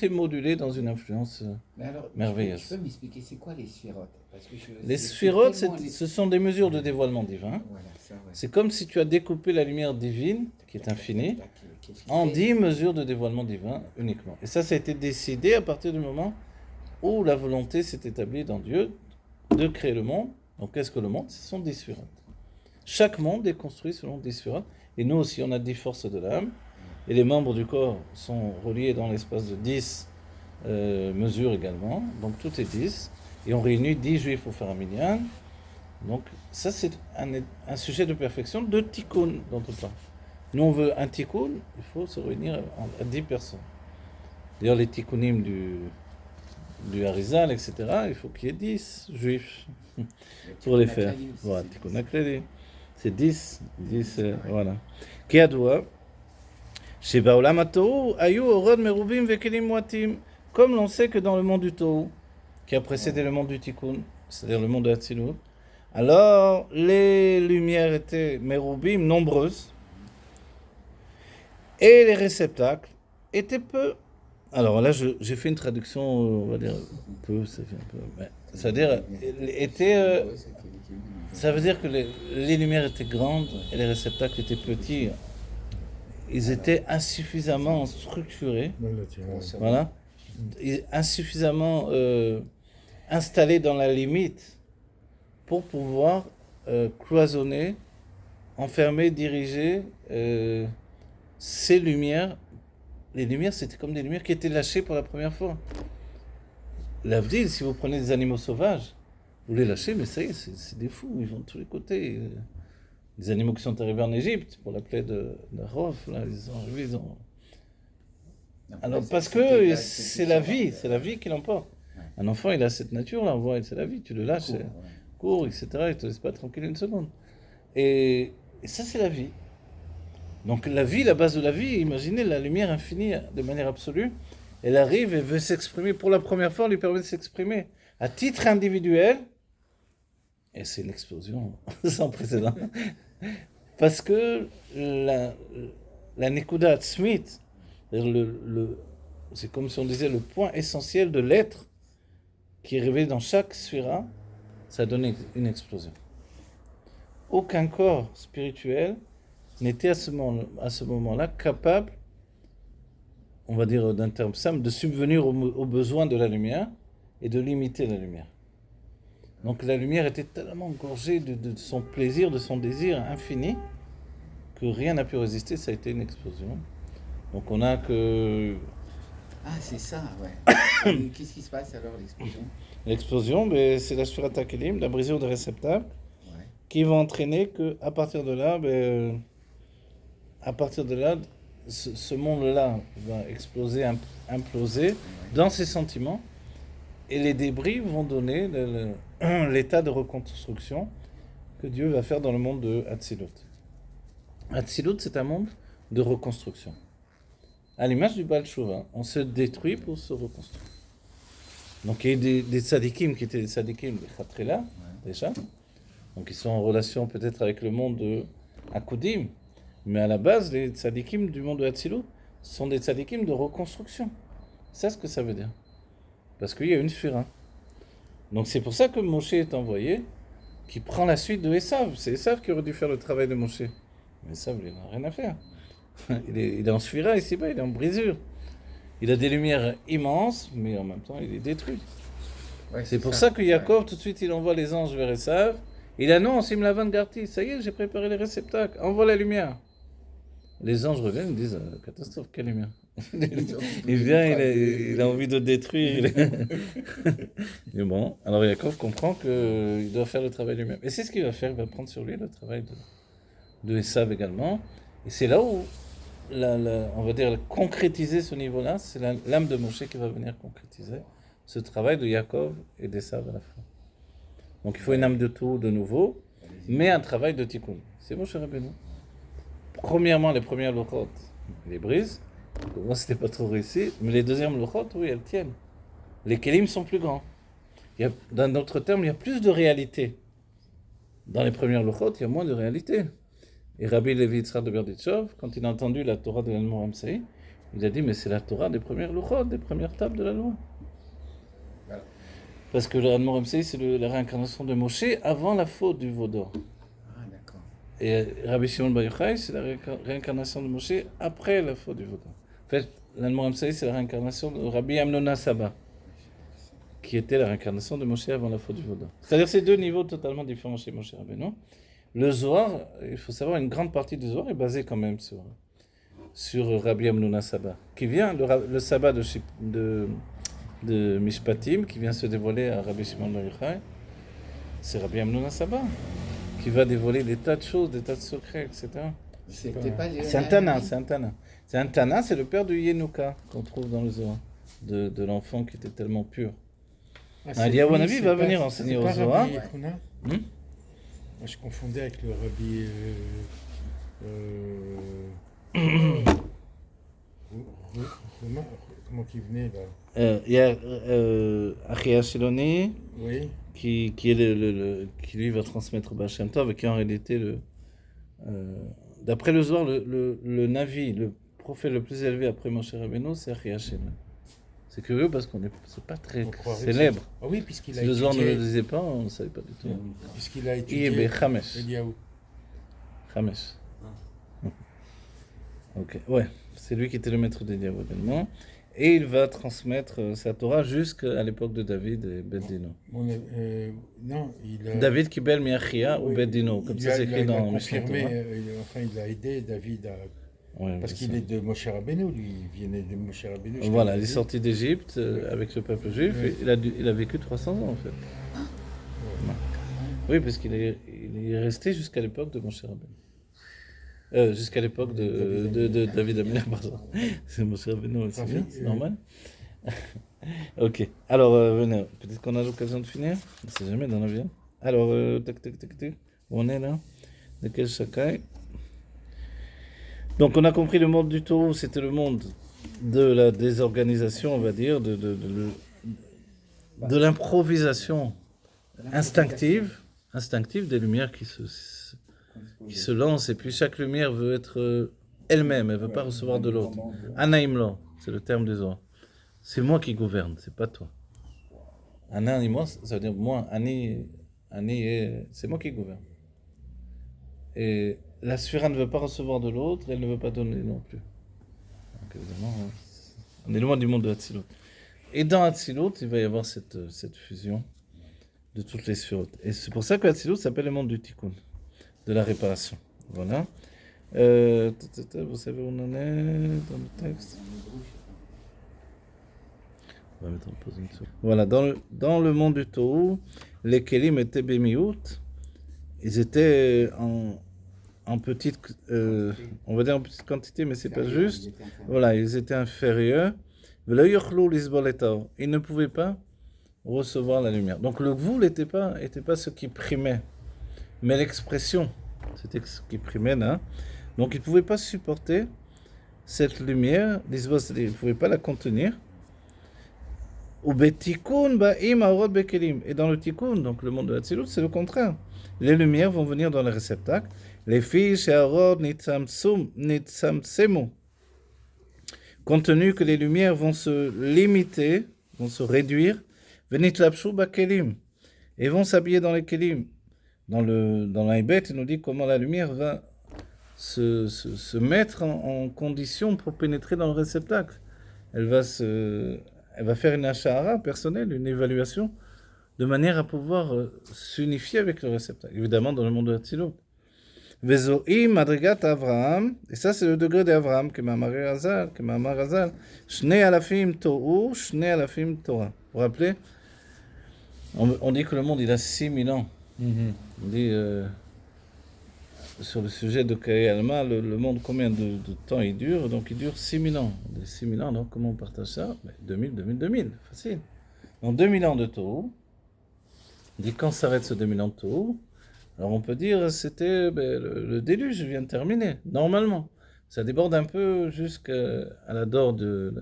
est modulé dans une influence Mais alors, merveilleuse. Tu peux m'expliquer, c'est quoi les sphirotes? Parce que Les sphirotes, ce sont des mesures de dévoilement divin. Voilà, ça, ouais. C'est comme si tu as découpé la lumière divine, qui est infinie, Qui est filtré. en 10 mesures de dévoilement divin uniquement. Et ça a été décidé à partir du moment où la volonté s'est établie dans Dieu de créer le monde. Donc qu'est-ce que le monde? Ce sont 10 sphérates. Chaque monde est construit selon 10 sphérates. Et nous aussi, on a 10 forces de l'âme. Et les membres du corps sont reliés dans l'espace de 10 mesures également. Donc tout est 10. Et on réunit 10 juifs pour faire un minyan. Donc ça, c'est un sujet de perfection de tikkun dont on parle. Nous, on veut un tikkun, il faut se réunir à 10 personnes. D'ailleurs, les tikkunim du Harizal, etc., il faut qu'il y ait 10 juifs pour les faire. Voilà, tikkun aklali. C'est 10, voilà. Kiadoua, שבעולם התוהו היו אורות מרובים וכלים מועטים, comme l'on sait que dans le monde du Tohu, qui a précédé le monde du Tikkun, c'est-à-dire le monde de Hatzilut, alors les lumières étaient méroubim, nombreuses, et les réceptacles étaient peu. Alors là, j'ai fait une traduction, on va dire peu, ça fait un peu, mais, c'est-à-dire, ça veut dire que les lumières étaient grandes et les réceptacles étaient petits. Ils étaient insuffisamment structurés, voilà, insuffisamment installés dans la limite pour pouvoir cloisonner, enfermer, diriger ces lumières. Les lumières, c'était comme des lumières qui étaient lâchées pour la première fois. L'Avdil, si vous prenez des animaux sauvages, vous les lâchez, mais ça y est, c'est des fous, ils vont de tous les côtés. Les animaux qui sont arrivés en Égypte pour la plaie de Rof, là, ils sont arrivés, ils ont... Alors, parce que c'est la vie qui l'emporte. Ouais. Un enfant, il a cette nature, là, on voit, c'est la vie, tu le lâches, cours, etc., il ne te laisse pas tranquille une seconde. Et ça, c'est la vie. Donc, la vie, la base de la vie, imaginez la lumière infinie de manière absolue, elle arrive et veut s'exprimer. Pour la première fois, on lui permet de s'exprimer à titre individuel, et c'est une explosion sans précédent. Parce que la Nekuda Atzmit, c'est comme si on disait le point essentiel de l'être qui est révélé dans chaque sphira, ça donne une explosion. Aucun corps spirituel n'était à ce moment-là capable, on va dire d'un terme simple, de subvenir aux besoins de la lumière et de limiter la lumière. Donc la lumière était tellement gorgée de son plaisir, de son désir infini, que rien n'a pu résister, ça a été une explosion. Donc on a que... Ah, c'est ça, ouais. Et qu'est-ce qui se passe alors, l'explosion? L'explosion, c'est la Surat HaKelim, la brisure des réceptacles, qui va entraîner qu'à partir de là, ce monde-là va exploser, imploser dans ses sentiments, et les débris vont donner l'état de reconstruction que Dieu va faire dans le monde de Hatzilut. Hatzilut, c'est un monde de reconstruction. À l'image du Baal Tshuva, on se détruit pour se reconstruire. Donc il y a des tzadikim qui étaient des tzadikim de Khatrila, déjà. Donc ils sont en relation peut-être avec le monde de Akudim, mais à la base, les tzadikim du monde de Hatzilut sont des tzadikim de reconstruction. C'est ce que ça veut dire. Parce qu'il y a une sphira. Donc c'est pour ça que Moshe est envoyé, qui prend la suite de Esav. C'est Esav qui aurait dû faire le travail de Moshe. Mais Esav, il n'a rien à faire. Il est en sphira ici-bas, il est en brisure. Il a des lumières immenses, mais en même temps, il est détruit. Ouais, c'est pour ça que Yaakov, tout de suite, il envoie les anges vers Esav. Il annonce, il me la Garti, ça y est, j'ai préparé les réceptacles, envoie la lumière. Les anges reviennent, ils disent, catastrophe, quelle lumière. Il vient, il a envie de détruire. Mais bon, alors Yaakov comprend qu'il doit faire le travail lui-même. Et c'est ce qu'il va faire, il va prendre sur lui le travail de Esav également. Et c'est là où, on va dire, concrétiser ce niveau-là, c'est l'âme de Moshe qui va venir concrétiser ce travail de Yaakov et d'Esav à la fois. Donc il faut une âme de tout de nouveau, mais un travail de tikkun. C'est Moshe Rabbeinu. Premièrement, les premières lochot, il les brise. Moi, c'était pas trop réussi. Mais les deuxièmes lochot, oui, elles tiennent. Les kelim sont plus grands. Dans d'autres termes, il y a plus de réalité. Dans les premières lochot, il y a moins de réalité. Et Rabbi Levi Yitzhak de Berditchov, quand il a entendu la Torah de l'Admor Hamsaï, il a dit, mais c'est la Torah des premières lochot, des premières tables de la loi. Parce que l'Admor Hamsaï, c'est la réincarnation de Moshe avant la faute du veau d'or. Ah, d'accord. Et Rabbi Shimon Bar Yochai, c'est la réincarnation de Moshe après la faute du Vaudor. En fait, l'Anmoram Saï, c'est la réincarnation de Rabbi Amnon Saba, qui était la réincarnation de Moshe avant la faute du Vaudor. C'est-à-dire c'est deux niveaux totalement différents chez Moshe Rabbeinu. Le Zohar, il faut savoir, une grande partie du Zohar est basée quand même sur Rabbi Amnon Saba, qui vient, le Saba de Mishpatim, qui vient se dévoiler à Rabbi Shimon Bar Yochai, c'est Rabbi Amnon Saba, qui va dévoiler des tas de choses, des tas de secrets, etc. C'était pas les- C'est un Tana, c'est un Tana. C'est un Tana, c'est le père de Yenuka qu'on trouve dans le Zohar, de l'enfant qui était tellement pur. Ah, Eliyahu lui, Hanavi c'est va pas- venir c'est enseigner pas au Rabbi Zohar. Yehuna Hmm? Moi, je confondais avec le Rabbi. Romain, comment il venait là? Il y a Achia Shiloni, Oui. qui est qui lui va transmettre Baal Shem Tov, et qui en réalité, d'après le Zohar, le Navi, le prophète le plus élevé après Moshe Rabbeinu, c'est Achia Shiloni. C'est curieux parce c'est pas très On croirait célèbre. Ah oui, puisqu'il a Si le Zohar ne le étudié. disait pas, on ne savait pas du tout. Puisqu'il a Il étudié. est Chamesh. Eliyahu. Chamesh. Ok, ouais, c'est lui qui était le maître des diavots également. Et il va transmettre sa Torah jusqu'à l'époque de David et Beddino. Non, il a. David Kibel Miachia ou Oui, Beddino, comme ça c'est écrit il a dans Mishnah confirmé, Torah. enfin, il a aidé David à. Ouais, Parce c'est qu'il ça. est de Moshe Rabbeinu, lui, il venait de Moshe Rabbeinu. jusqu'à Voilà, il est David. sorti d'Égypte avec le peuple juif. Oui. Et il a vécu 300 ans en fait. Oui, parce qu'il il est resté jusqu'à l'époque de Moshe Rabbeinu. Jusqu'à l'époque de David Améler, pardon. C'est Moshe Rabbeinu aussi, Parfait. bien, c'est normal. Ok, alors venez, peut-être qu'on a l'occasion de finir. On ne sait jamais dans la vie. Alors, tac, tac, tac, tac. Où on est là? De quel Shakai? Donc on a compris le monde du taureau, c'était le monde de la désorganisation, on va dire, de l'improvisation instinctive des lumières qui se lancent, et puis chaque lumière veut être elle-même, elle ne veut pas recevoir de l'autre. Anaïmlo, c'est le terme des ordres. C'est moi qui gouverne, c'est pas toi. Ana et moi, ça veut dire moi, Ani, c'est moi qui gouverne. Et la sphira ne veut pas recevoir de l'autre, elle ne veut pas donner non plus. Donc évidemment, on est loin du monde de Hatzilut. Et dans Hatzilut, il va y avoir cette fusion de toutes les sphirotes. Et c'est pour ça que Hatzilut s'appelle le monde du Tikkun, de la réparation. Voilà. Vous savez où on en est dans le texte? On va mettre en pause une seconde. Voilà, dans le monde du Tohu, les Kélim étaient Bémiout. Ils étaient en petite, on va dire en petite quantité, mais c'est pas juste. Voilà, ils étaient inférieurs. Ils ne pouvaient pas recevoir la lumière. Donc le gvoul n'était pas ce qui primait, mais l'expression, c'était ce qui primait là. Donc ils ne pouvaient pas supporter cette lumière, ils ne pouvaient pas la contenir. Et dans le tikkun, donc le monde de Hatzilut, c'est le contraire. Les lumières vont venir dans les réceptacles. Les filles chez Arod nitzamtsemu. Compte tenu que les lumières vont se limiter, vont se réduire, venitlapshu bakelim, et vont s'habiller dans les kelim. Dans l'Aïbet, il nous dit comment la lumière va se mettre en condition pour pénétrer dans le réceptacle. Elle va faire une ashara personnelle, une évaluation, de manière à pouvoir s'unifier avec le réceptacle. Évidemment, dans le monde de Hatzilut. Vezoi madrigat Avraham, et ça c'est le degré d'Avraham, que Mamar Azal, Shnei alafim tohu, Shnei alafim Torah. Vous vous rappelez, on dit que le monde il a 6000 ans. On dit sur le sujet de Kaé Alma, le monde, combien de temps il dure? Donc il dure 6000 ans. On dit 6000 ans, alors comment on partage ça? 2000, facile. Donc 2000 ans de Tohu. On dit quand s'arrête ce 2000 ans de Tohu? Alors on peut dire c'était le déluge vient de terminer, normalement. Ça déborde un peu jusqu'à la dor de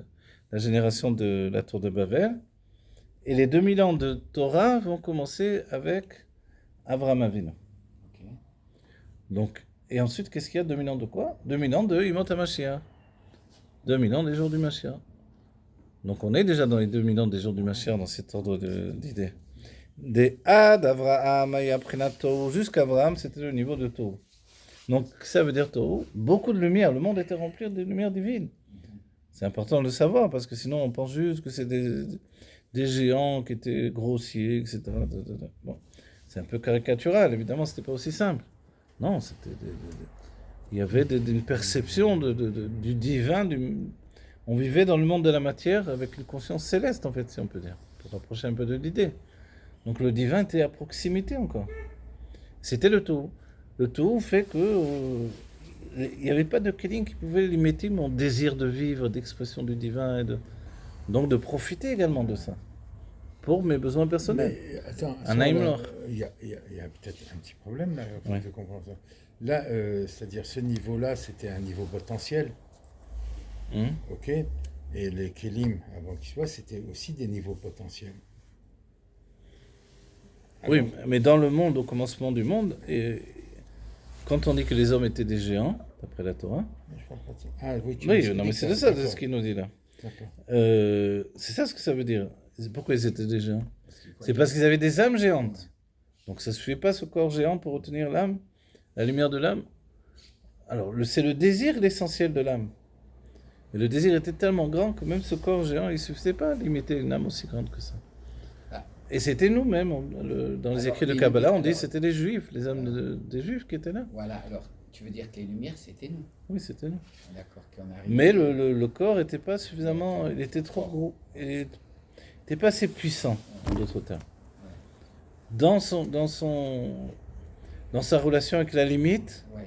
la génération de la tour de Babel. Et les 2000 ans de Torah vont commencer avec Avraham Avinu. Ok. Donc, et ensuite, qu'est-ce qu'il y a? 2000 ans de quoi? 2000 ans de Yimot HaMashiach. 2000 ans des jours du Mashiach. Donc on est déjà dans les 2000 ans des jours du Mashiach, dans cet ordre d'idées. Des Ad Avraham Ayaprinat Tohu, jusqu'à Avraham, c'était le niveau de Tohu. Donc, ça veut dire Tohu, beaucoup de lumière. Le monde était rempli de lumière divine. C'est important de le savoir, parce que sinon on pense juste que c'est des géants qui étaient grossiers, etc. Bon, c'est un peu caricatural, évidemment, c'était pas aussi simple. Non, il y avait une perception du divin. On vivait dans le monde de la matière avec une conscience céleste, en fait, si on peut dire, pour rapprocher un peu de l'idée. Donc le divin était à proximité encore. C'était le tout. Le tout fait que il n'y avait pas de kelim qui pouvait limiter mon désir de vivre, d'expression du divin, donc de profiter également de ça, pour mes besoins personnels. Mais attends, Un Aïmlor. il y a peut-être un petit problème là, faut Ouais. que je comprends ça. Là, c'est-à-dire ce niveau-là, c'était un niveau potentiel, Hum. ok? Et les Kélim, avant qu'ils soient, c'était aussi des niveaux potentiels. Oui, Alors, mais dans le monde, au commencement du monde, et quand on dit que les hommes étaient des géants, d'après la Torah, je parle pas de ça. Ah oui, tu oui, m'expliques non, mais c'est de ça, de ce qu'il nous dit là. D'accord. C'est ça ce que ça veut dire. Pourquoi ils étaient des géants? Parce qu'il faut C'est parce qu'ils avaient des âmes géantes. Donc ça ne suffit pas ce corps géant pour retenir l'âme, la lumière de l'âme. Alors c'est le désir l'essentiel de l'âme. Et le désir était tellement grand que même ce corps géant, il ne suffisait pas à limiter une âme aussi grande que ça. Ah. Et c'était nous-mêmes, dans les Alors, écrits de les Kabbalah, on dit lumières, que c'était les juifs, les âmes des juifs qui étaient là. Voilà, alors tu veux dire que les lumières, c'était nous. Oui, c'était nous. D'accord, qu'on arrive. Mais le corps n'était pas suffisamment, il était trop gros. Il n'était pas assez puissant, en d'autres termes. Dans sa relation avec la limite, Ouais,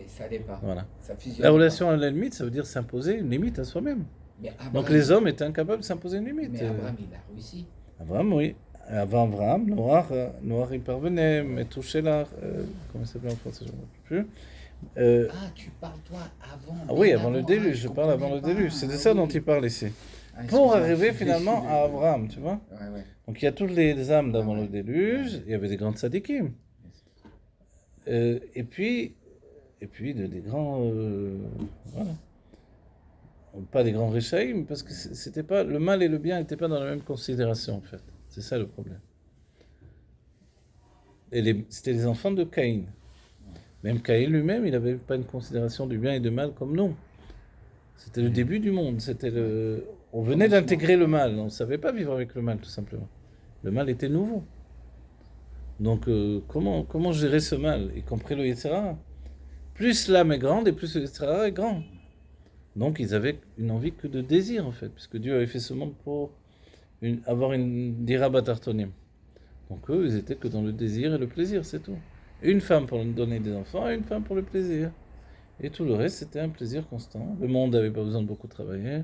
ça allait pas. voilà. Ça fusionne La pas. relation à la limite, ça veut dire s'imposer une limite à soi-même. Mais Abraham, Donc les hommes étaient incapables de s'imposer une limite. Mais Abraham, il a réussi. Abraham, oui. Avant Abraham, Noir y parvenait, Metouchelar, comment il s'appelait en français, je ne me rappelle plus. Ah, tu parles toi avant. Ah oui, bien avant le ah, déluge, je parle avant le comprenais déluge. pas. C'est de Ah ça dont oui. il parle ici. Ah, Pour excuse-moi, arriver je suis finalement déçu. à Abraham, tu vois. Ouais, ouais. Donc il y a toutes les âmes d'avant Ah ouais. le déluge, il y avait des grands tzadikim. Et puis des grands. Voilà. Pas des grands Réchaïm, parce que c'était pas, le mal et le bien n'étaient pas dans la même considération en fait. C'est ça le problème. Et c'était les enfants de Caïn. Même Caïn lui-même, il n'avait pas une considération du bien et du mal comme nous. C'était le début du monde. On venait d'intégrer le mal. On ne savait pas vivre avec le mal, tout simplement. Le mal était nouveau. Donc, comment gérer ce mal, y compris le Yetzirah? Plus l'âme est grande et plus le Yetzirah est grand. Donc, ils avaient une envie que de désir, en fait, puisque Dieu avait fait ce monde pour avoir une dira batartonim. Donc, eux, ils étaient que dans le désir et le plaisir, c'est tout. Une femme pour donner des enfants et une femme pour le plaisir. Et tout le reste, c'était un plaisir constant. Le monde n'avait pas besoin de beaucoup travailler.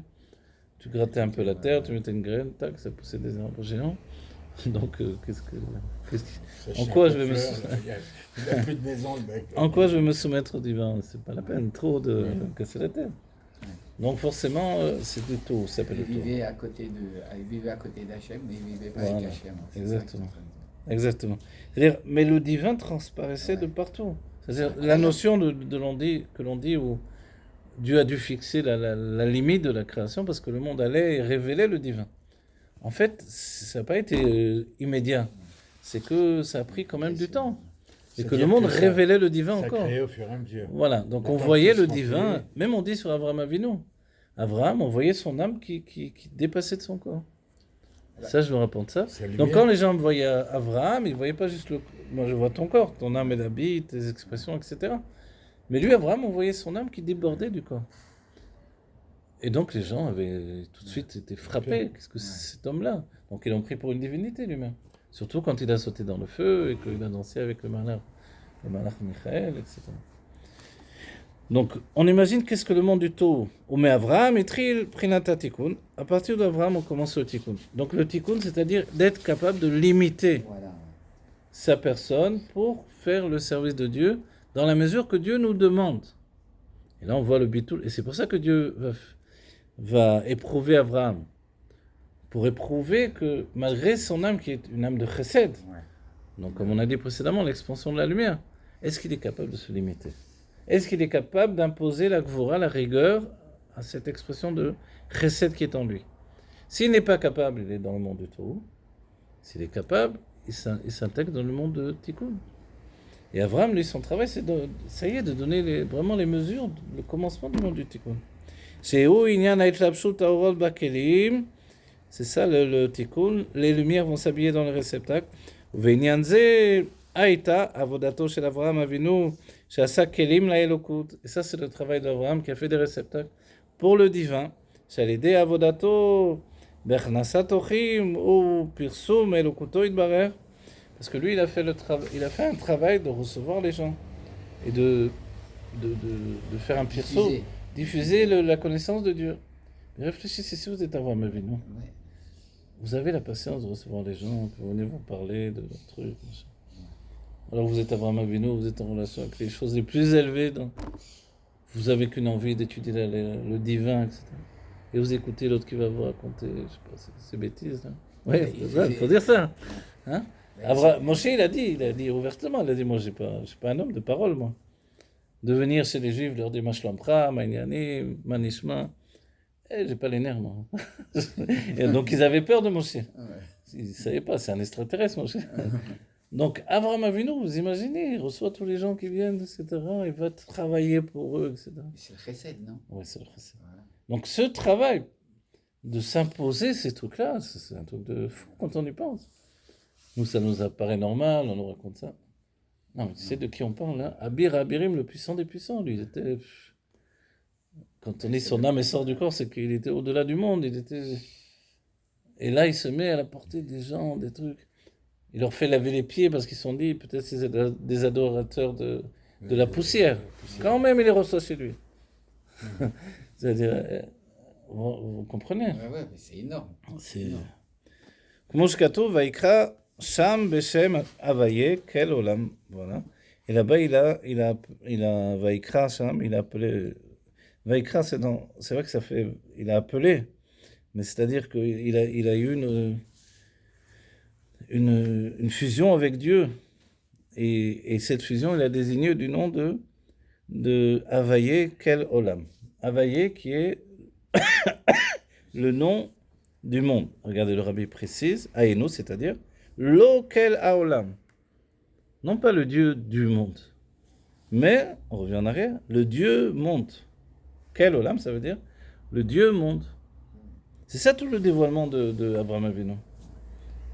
Tu grattais un peu la terre, tu mettais une graine, tac, ça poussait des arbres géants. Donc, en quoi je vais me Il n'a plus de maison, le mec. En quoi je vais me soumettre au divin? C'est pas la peine trop de casser la tête. Donc forcément, c'est du tout, ça s'appelle Il le tout. vivait à côté d'Hachem, mais il vivait pas Voilà, avec Hachem. C'est ça exactement. que tu es en train de dire. Exactement. C'est-à-dire, mais le divin transparaissait de partout. C'est-à-dire, C'est la incroyable. notion que l'on dit où Dieu a dû fixer la limite de la création parce que le monde allait et révélait le divin. En fait, ça n'a pas été immédiat. C'est que ça a pris quand même du temps. Et que le C'est-à-dire monde que ça- révélait le divin Ça encore. créait au fur et à mesure. Voilà, donc on Maintenant voyait qu'ils le sont divin, créés. même on dit sur Abraham Avinu. Abraham, on voyait son âme qui dépassait de son corps. Ça, je me rappelle de ça. C'est la Donc lumière. quand les gens voyaient Abraham, ils ne voyaient pas juste le... Moi, je vois ton corps, ton âme et l'habit, tes expressions, etc. Mais lui, Abraham, on voyait son âme qui débordait du corps. Et donc les gens avaient tout de suite été frappés. Qu'est-ce que c'est cet homme-là? Donc ils l'ont pris pour une divinité lui-même. Surtout quand il a sauté dans le feu et qu'il a dansé avec le malach Michael, etc. Donc on imagine qu'est-ce que le monde du Tohu. On met Abraham et Tril Prinata Tikkun. À partir d'Abraham, on commence le Tikkun. Donc le Tikkun, c'est-à-dire d'être capable de limiter Voilà. sa personne pour faire le service de Dieu dans la mesure que Dieu nous demande. Et là, on voit le bitoul. Et c'est pour ça que Dieu va éprouver Abraham. Pour éprouver que malgré son âme qui est une âme de chesed, Ouais. donc comme on a dit précédemment, l'expansion de la lumière, est-ce qu'il est capable de se limiter? Est-ce qu'il est capable d'imposer la gvura, la rigueur, à cette expression de chesed qui est en lui? S'il n'est pas capable, il est dans le monde du Tohu. S'il est capable, il s'intègre dans le monde de Tikkun. Et Abraham, lui, son travail, c'est ça y est, de donner vraiment les mesures, le commencement du monde du Tikkun. C'est ça le Tikkun. Les lumières vont s'habiller dans le réceptacle. Et ça, c'est le travail d'Abraham qui a fait des réceptacles pour le divin. Parce que lui, il a fait un travail de recevoir les gens et de faire un pirso, diffuser la connaissance de Dieu. Mais réfléchissez, si vous êtes Avraham Avinu, Ouais. vous avez la patience de recevoir les gens, vous venez vous parler de leurs trucs. Machin. Alors vous êtes Avraham Avinu, vous êtes en relation avec les choses les plus élevées. Vous avez qu'une envie d'étudier le divin, etc. Et vous écoutez l'autre qui va vous raconter, je sais pas, ces bêtises là. Oui, il faut dire ça. Hein? Moshe, il a dit ouvertement, moi, je suis pas un homme de parole, moi. De venir chez les Juifs, leur dire Mashlamcha, Maïniani, Manishma. J'ai pas les nerfs, moi. Et donc, ils avaient peur de Moshe. Ils ne savaient pas, c'est un extraterrestre, Moshe. Donc, Avraham Avinu, vous imaginez, il reçoit tous les gens qui viennent, etc. Il va travailler pour eux, etc. C'est le chesed, non? Oui, c'est le chesed. Voilà. Donc, ce travail de s'imposer ces trucs-là, c'est un truc de fou quand on y pense. Nous, ça nous apparaît normal, on nous raconte ça. Non, mais tu sais de qui on parle là? Abirim, le puissant des puissants, lui, il était. Quand on dit son âme sort du corps, c'est qu'il était au-delà du monde. Et là, il se met à la portée des gens, des trucs. Il leur fait laver les pieds parce qu'ils se sont dit, peut-être c'est des adorateurs de la poussière. Quand même, il les reçoit chez lui. C'est-à-dire, vous comprenez? Ouais, mais c'est énorme. C'est. Comme je katoub, Vaikra Sham Beshem Avaye Kel Olam. Voilà. Et là-bas, il a Vaikra Sham, il a appelé. Vaikra, c'est vrai que ça fait. Il a appelé, mais c'est-à-dire qu'il a eu une fusion avec Dieu. Et cette fusion, il a désigné du nom de Avaye Kel Olam. Avaye qui est le nom du monde. Regardez, le rabbi précise, Aïno, c'est-à-dire Lo Kel Haolam. Non pas le Dieu du monde, mais, on revient en arrière, le Dieu monde. Kel Olam, ça veut dire le Dieu monde. C'est ça tout le dévoilement de Abraham Avinu.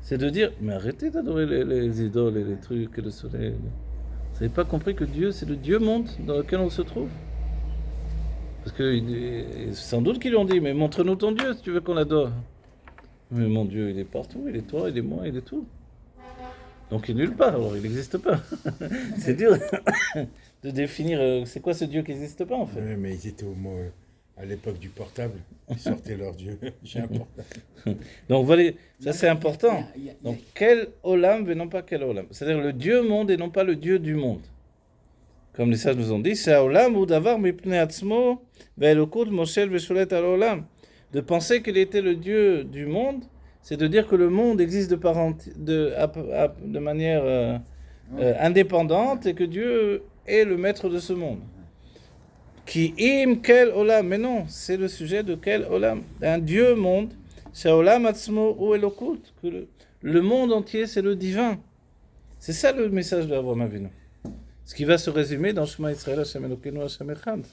C'est de dire, mais arrêtez d'adorer les idoles et les trucs et le soleil. Vous n'avez pas compris que Dieu, c'est le Dieu monde dans lequel on se trouve? Parce que sans doute qu'ils lui ont dit, mais montre-nous ton Dieu si tu veux qu'on l'adore. Mais mon Dieu, il est partout, il est toi, il est moi, il est tout. Donc il est nulle part, alors il n'existe pas. C'est dur de définir, c'est quoi ce Dieu qui n'existe pas en fait. Oui, mais ils étaient au moins à l'époque du portable, ils sortaient leur Dieu. J'ai un portable. Donc voilà, ça c'est important. Donc quel olam, mais non pas quel olam. C'est-à-dire le Dieu monde et non pas le Dieu du monde. Comme les sages nous ont dit, c'est olam ou d'avar mipne atzmo ve'elokut moshel ve'sholet al olam. De penser qu'il était le Dieu du monde, c'est de dire que le monde existe de manière indépendante et que Dieu est le maître de ce monde. Qui im quel olam, mais non, c'est le sujet de quel olam, un Dieu monde, c'est olam atzmo ou elokut, que le monde entier c'est le divin. C'est ça le message de Avraham Avinu. Ce qui va se résumer dans Shema Yisrael Hashem Elokeinu Hashem Echad.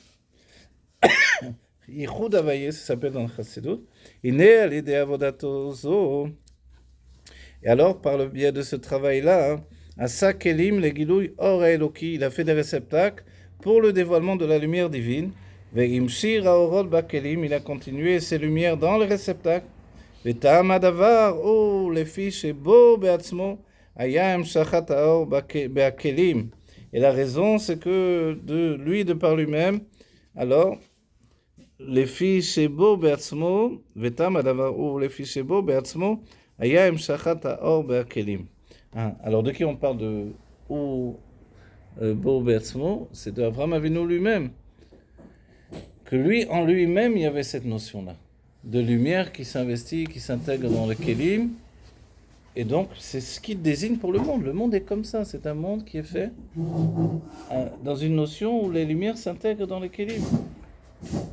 Yichud Havaye, ça s'appelle dans le Chassidut. Iné alidé avodato zo. Et alors, par le biais de ce travail-là, Asa Kelim le Gilouy Or Eloki, il a fait des réceptacles pour le dévoilement de la lumière divine. Ve'imshir haorot bakelim, il a continué ses lumières dans le réceptacle. Ve'ta'am hadavar ou lefi shebo be'atzmo aya emshachat haor be'akelim. Et la raison, c'est que de par lui-même, alors, lefi shebo be'atzmo ve'ta'am hadavar ou lefi shebo be'atzmo aya emshachat haor be'akelim. Alors, de qui on parle de ou Bo Be'atzmo, c'est de Avraham Avinu lui-même. Que lui, en lui-même, il y avait cette notion-là. De lumière qui s'investit, qui s'intègre dans le Kélim. Et donc, c'est ce qui désigne pour le monde. Le monde est comme ça. C'est un monde qui est fait dans une notion où les lumières s'intègrent dans le Kélim.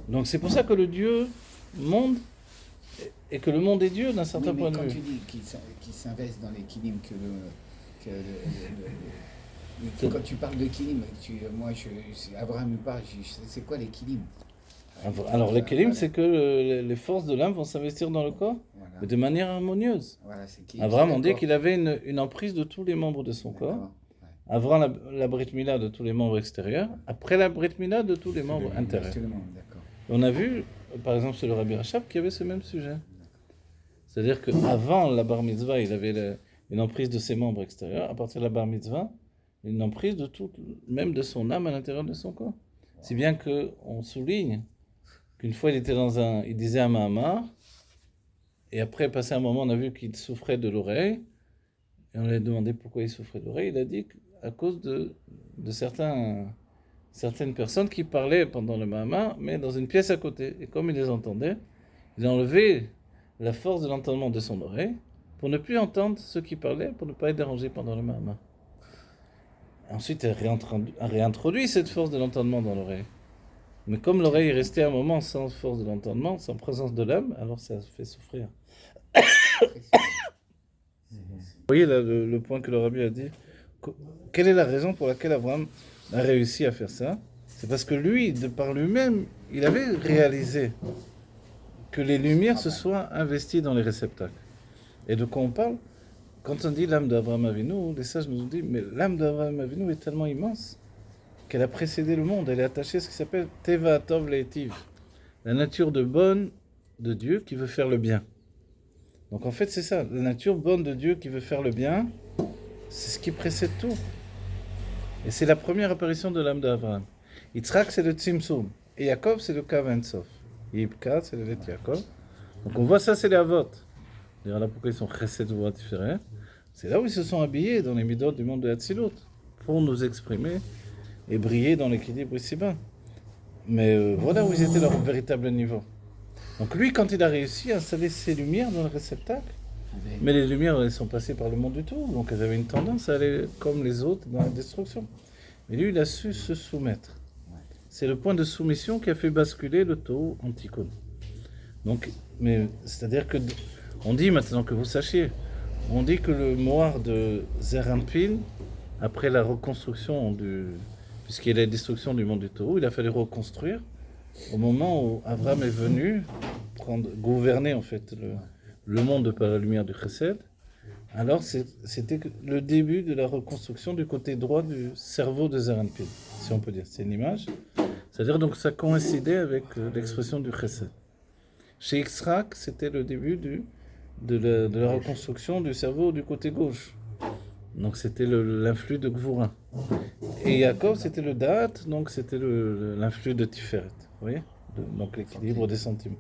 Donc, c'est pour ça que le Dieu monde, et que le monde est Dieu d'un certain point de vue. Quand tu dis qu'il s'investe dans les Kélim, Quand tu parles de Kilim, Abraham me parle, c'est quoi les Kilim? Alors, les Kélim, c'est que les forces de l'âme vont s'investir dans le corps, Voilà. mais de manière harmonieuse. Voilà, c'est qui? Abraham, on dit D'accord. qu'il avait une emprise de tous les membres de son corps, D'accord. avant la Brit Mila de tous les membres extérieurs, après la Brit Mila de tous les membres intérieurs. Tout le monde, d'accord. On a vu, par exemple, sur le Rabbi Rachab, qu'il y avait ce même sujet. C'est-à-dire qu'avant la Bar Mitzvah, il avait une emprise de ses membres extérieurs. À partir de la Bar Mitzvah, une emprise de tout, même de son âme à l'intérieur de son corps. Si bien qu'on souligne qu'une fois il disait un Mahamar, et après, passé un moment, on a vu qu'il souffrait de l'oreille, et on lui a demandé pourquoi il souffrait de l'oreille. Il a dit qu'à cause de certaines personnes qui parlaient pendant le Mahamar, mais dans une pièce à côté. Et comme il les entendait, il a enlevé la force de l'entendement de son oreille pour ne plus entendre ceux qui parlaient, pour ne pas être dérangé pendant le Mahamar. Ensuite, il a réintroduit cette force de l'entendement dans l'oreille. Mais comme l'oreille est restée un moment sans force de l'entendement, sans présence de l'âme, alors ça fait souffrir. Vous voyez là, le point que le Rabbi a dit. Quelle est la raison pour laquelle Abraham a réussi à faire ça? C'est parce que lui, de par lui-même, il avait réalisé que les lumières se soient investies dans les réceptacles. Et de quoi on parle? Quand on dit l'âme d'Abraham Avinu, les sages nous ont dit, mais l'âme d'Abraham Avinu est tellement immense qu'elle a précédé le monde. Elle est attachée à ce qui s'appelle Teva Tov Leitiv, la nature de bonne de Dieu qui veut faire le bien. Donc en fait, c'est ça, la nature bonne de Dieu qui veut faire le bien, c'est ce qui précède tout. Et c'est la première apparition de l'âme d'Abraham. Yitzhak, c'est le Tzimtzum. Et Yaakov, c'est le Kav Ein Sof. Yibka, c'est le Let Yaakov. Donc on voit ça, c'est les Avot. D'ailleurs, là, pourquoi ils sont chesed ou différents? C'est là où ils se sont habillés dans les midot du monde de Hatzilut, pour nous exprimer et briller dans l'équilibre ici-bas. Mais voilà où ils étaient leur véritable niveau. Donc lui, quand il a réussi à installer ses lumières dans le réceptacle, mais les lumières, elles sont passées par le monde du tout, donc elles avaient une tendance à aller comme les autres dans la destruction. Mais lui, il a su se soumettre. C'est le point de soumission qui a fait basculer le taux en tikkun. Donc, mais c'est-à-dire que on dit maintenant que vous sachiez, on dit que le Moar de Zer Anpin, après la reconstruction puisqu'il y a la destruction du monde du taureau, il a fallu reconstruire au moment où Abraham est venu gouverner en fait le monde par la lumière du Chesed. Alors c'était le début de la reconstruction du côté droit du cerveau de Zer Anpin, si on peut dire. C'est une image. C'est-à-dire donc ça coïncidait avec l'expression du Chesed. Chez Yitzhak, c'était le début de la reconstruction du cerveau du côté gauche. Donc c'était l'influx de Gvura. Et Yaakov, c'était le Da'at, donc c'était l'influx de Tiferet. Vous voyez? Donc l'équilibre des sentiments.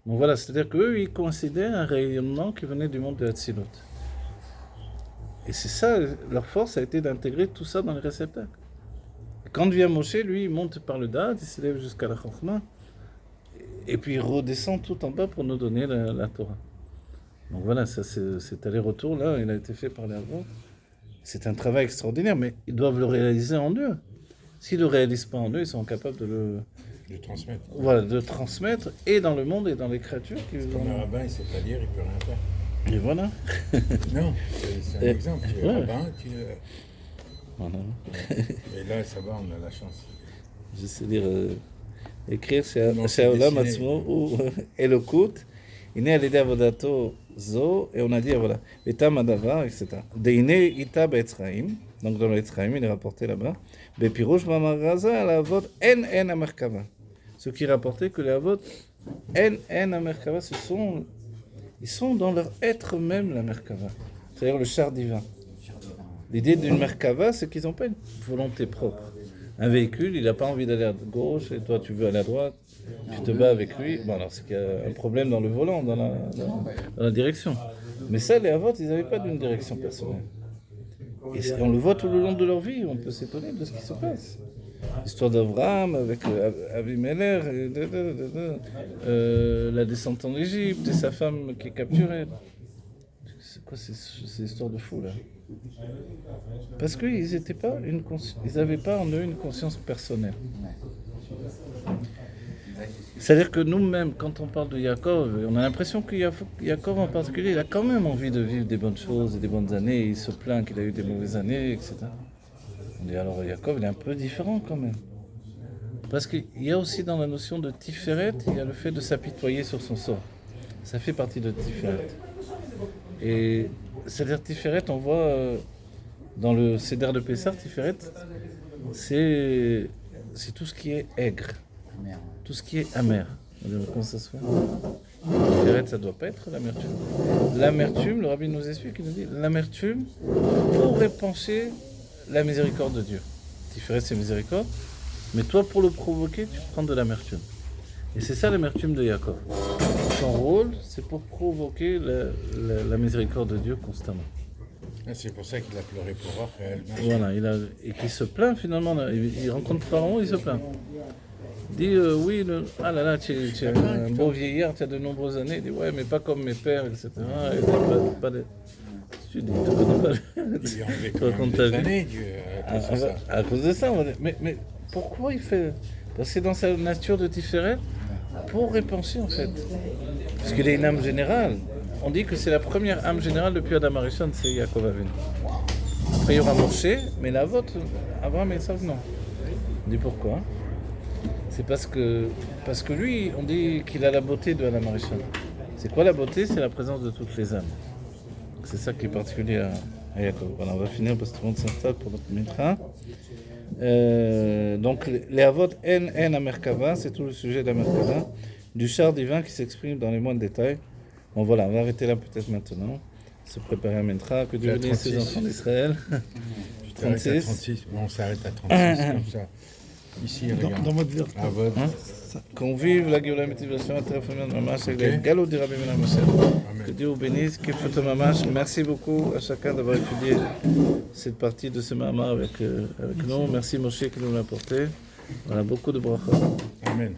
Donc voilà, c'est-à-dire qu'eux, ils coïncidaient à un rayonnement qui venait du monde de Hatzilut. Et c'est ça, leur force a été d'intégrer tout ça dans les réceptacles. Et quand vient Moshe, lui, il monte par le Da'at, il s'élève jusqu'à la Chokhmah, et puis il redescend tout en bas pour nous donner la Torah. Donc voilà, ça, cet aller-retour là, il a été fait par les Avot. C'est un travail extraordinaire, mais ils doivent le réaliser en eux. S'ils ne le réalisent pas en eux, ils sont capables de transmettre. Voilà, de transmettre, et dans le monde et dans les créatures. Comme un rabbin, il ne sait pas lire, il ne peut rien faire. Et voilà. Non, c'est un exemple. Tu es rabbin, Voilà. Et là, ça va, on a la chance. Je sais dire, écrire, c'est Olam Atzmo ou Elokut. Il est à l'idée Avodato Zo, et on a dit, voilà, Etam Adavar, etc. Deine Ita Be'etzraim, donc dans l'Etzraim, il est rapporté là-bas, Bepirouch Mamaraza, à la Avot, En Amerkava. Ce qui est rapporté que les Avot, En Amerkava, ils sont dans leur être même la Merkava, c'est-à-dire le char divin. L'idée d'une Merkava, c'est qu'ils n'ont pas une volonté propre. Un véhicule, il n'a pas envie d'aller à gauche, et toi tu veux aller à droite, tu te bats avec lui. Bon, alors c'est qu'il y a un problème dans le volant, dans la direction. Mais ça, les Avot, ils n'avaient pas d'une direction personnelle. Et on le voit tout le long de leur vie, on peut s'étonner de ce qui se passe. L'histoire d'Abraham avec Avimelech, la descente en Égypte et sa femme qui est capturée. C'est quoi ces histoires de fous là? Parce qu'ils n'avaient pas en eux une conscience personnelle. C'est-à-dire que nous-mêmes, quand on parle de Yaakov, on a l'impression que Yaakov en particulier, il a quand même envie de vivre des bonnes choses et des bonnes années. Il se plaint qu'il a eu des mauvaises années, etc. On dit alors Yaakov, il est un peu différent quand même. Parce qu'il y a aussi dans la notion de Tiferet, il y a le fait de s'apitoyer sur son sort. Ça fait partie de Tiferet. Et c'est-à-dire Tiferet, on voit dans le Seder de Pessah, Tiferet, c'est tout ce qui est aigre, Merde. tout ce qui est amer. Comment ça se fait? Tiferet, ça ne doit pas être l'amertume. L'amertume, le rabbi nous explique, il nous dit, l'amertume pourrait pencher la miséricorde de Dieu. Tiferet, c'est miséricorde. Mais toi, pour le provoquer, tu prends de l'amertume. Et c'est ça l'amertume de Yaakov. Son rôle, c'est pour provoquer la miséricorde de Dieu constamment. Ah, c'est pour ça qu'il a pleuré pour Rachel. Voilà, et qu'il se plaint finalement. Il rencontre Pharaon, il se plaint. Il dit oui, ah là là, tu es un beau vieillard, tu as de nombreuses années. Il dit ouais, mais pas comme mes pères, etc. Et il dit, pas de... Tu dis, tu connais pas. Il lui a enlevé Tu quand racontes même ta des vie. années, Dieu, à cause de ça. À cause de ça, on va dire. Mais pourquoi il fait... Parce que c'est dans sa nature de Tiferet pour répenser en fait. Parce qu'il est une âme générale. On dit que c'est la première âme générale depuis Adam Arishon, c'est Yaakov Avinu. Après il y aura Moshe, mais la vôtre, Abraham et Isaac, non. On dit pourquoi? C'est parce que lui, on dit qu'il a la beauté de Adam Arishon. C'est quoi la beauté? C'est la présence de toutes les âmes. C'est ça qui est particulier à Yaakov. Voilà, on va finir parce que tout le monde s'installe pour notre mincha. Donc les avot en Amerkava, c'est tout le sujet de la Merkava, du char divin qui s'exprime dans les moindres détails. Bon voilà, on va arrêter là peut-être maintenant, se préparer à Mincha, que Dieu bénisse ses enfants d'Israël. Tu t'arrêtes à 36, on s'arrête à 36 comme ça. Ici, regarde. Dans votre version. Ah, votre... Qu'on vive la Géoula Motivation, la téléphone de Mamash, avec les Galop du Rabbi Mena Moshe. Que Dieu vous bénisse, que Photo Mamash. Merci beaucoup à chacun d'avoir étudié cette partie de ce Mama avec nous. Merci Moshe qui nous l'a apporté. Voilà, beaucoup de brachas. Amen.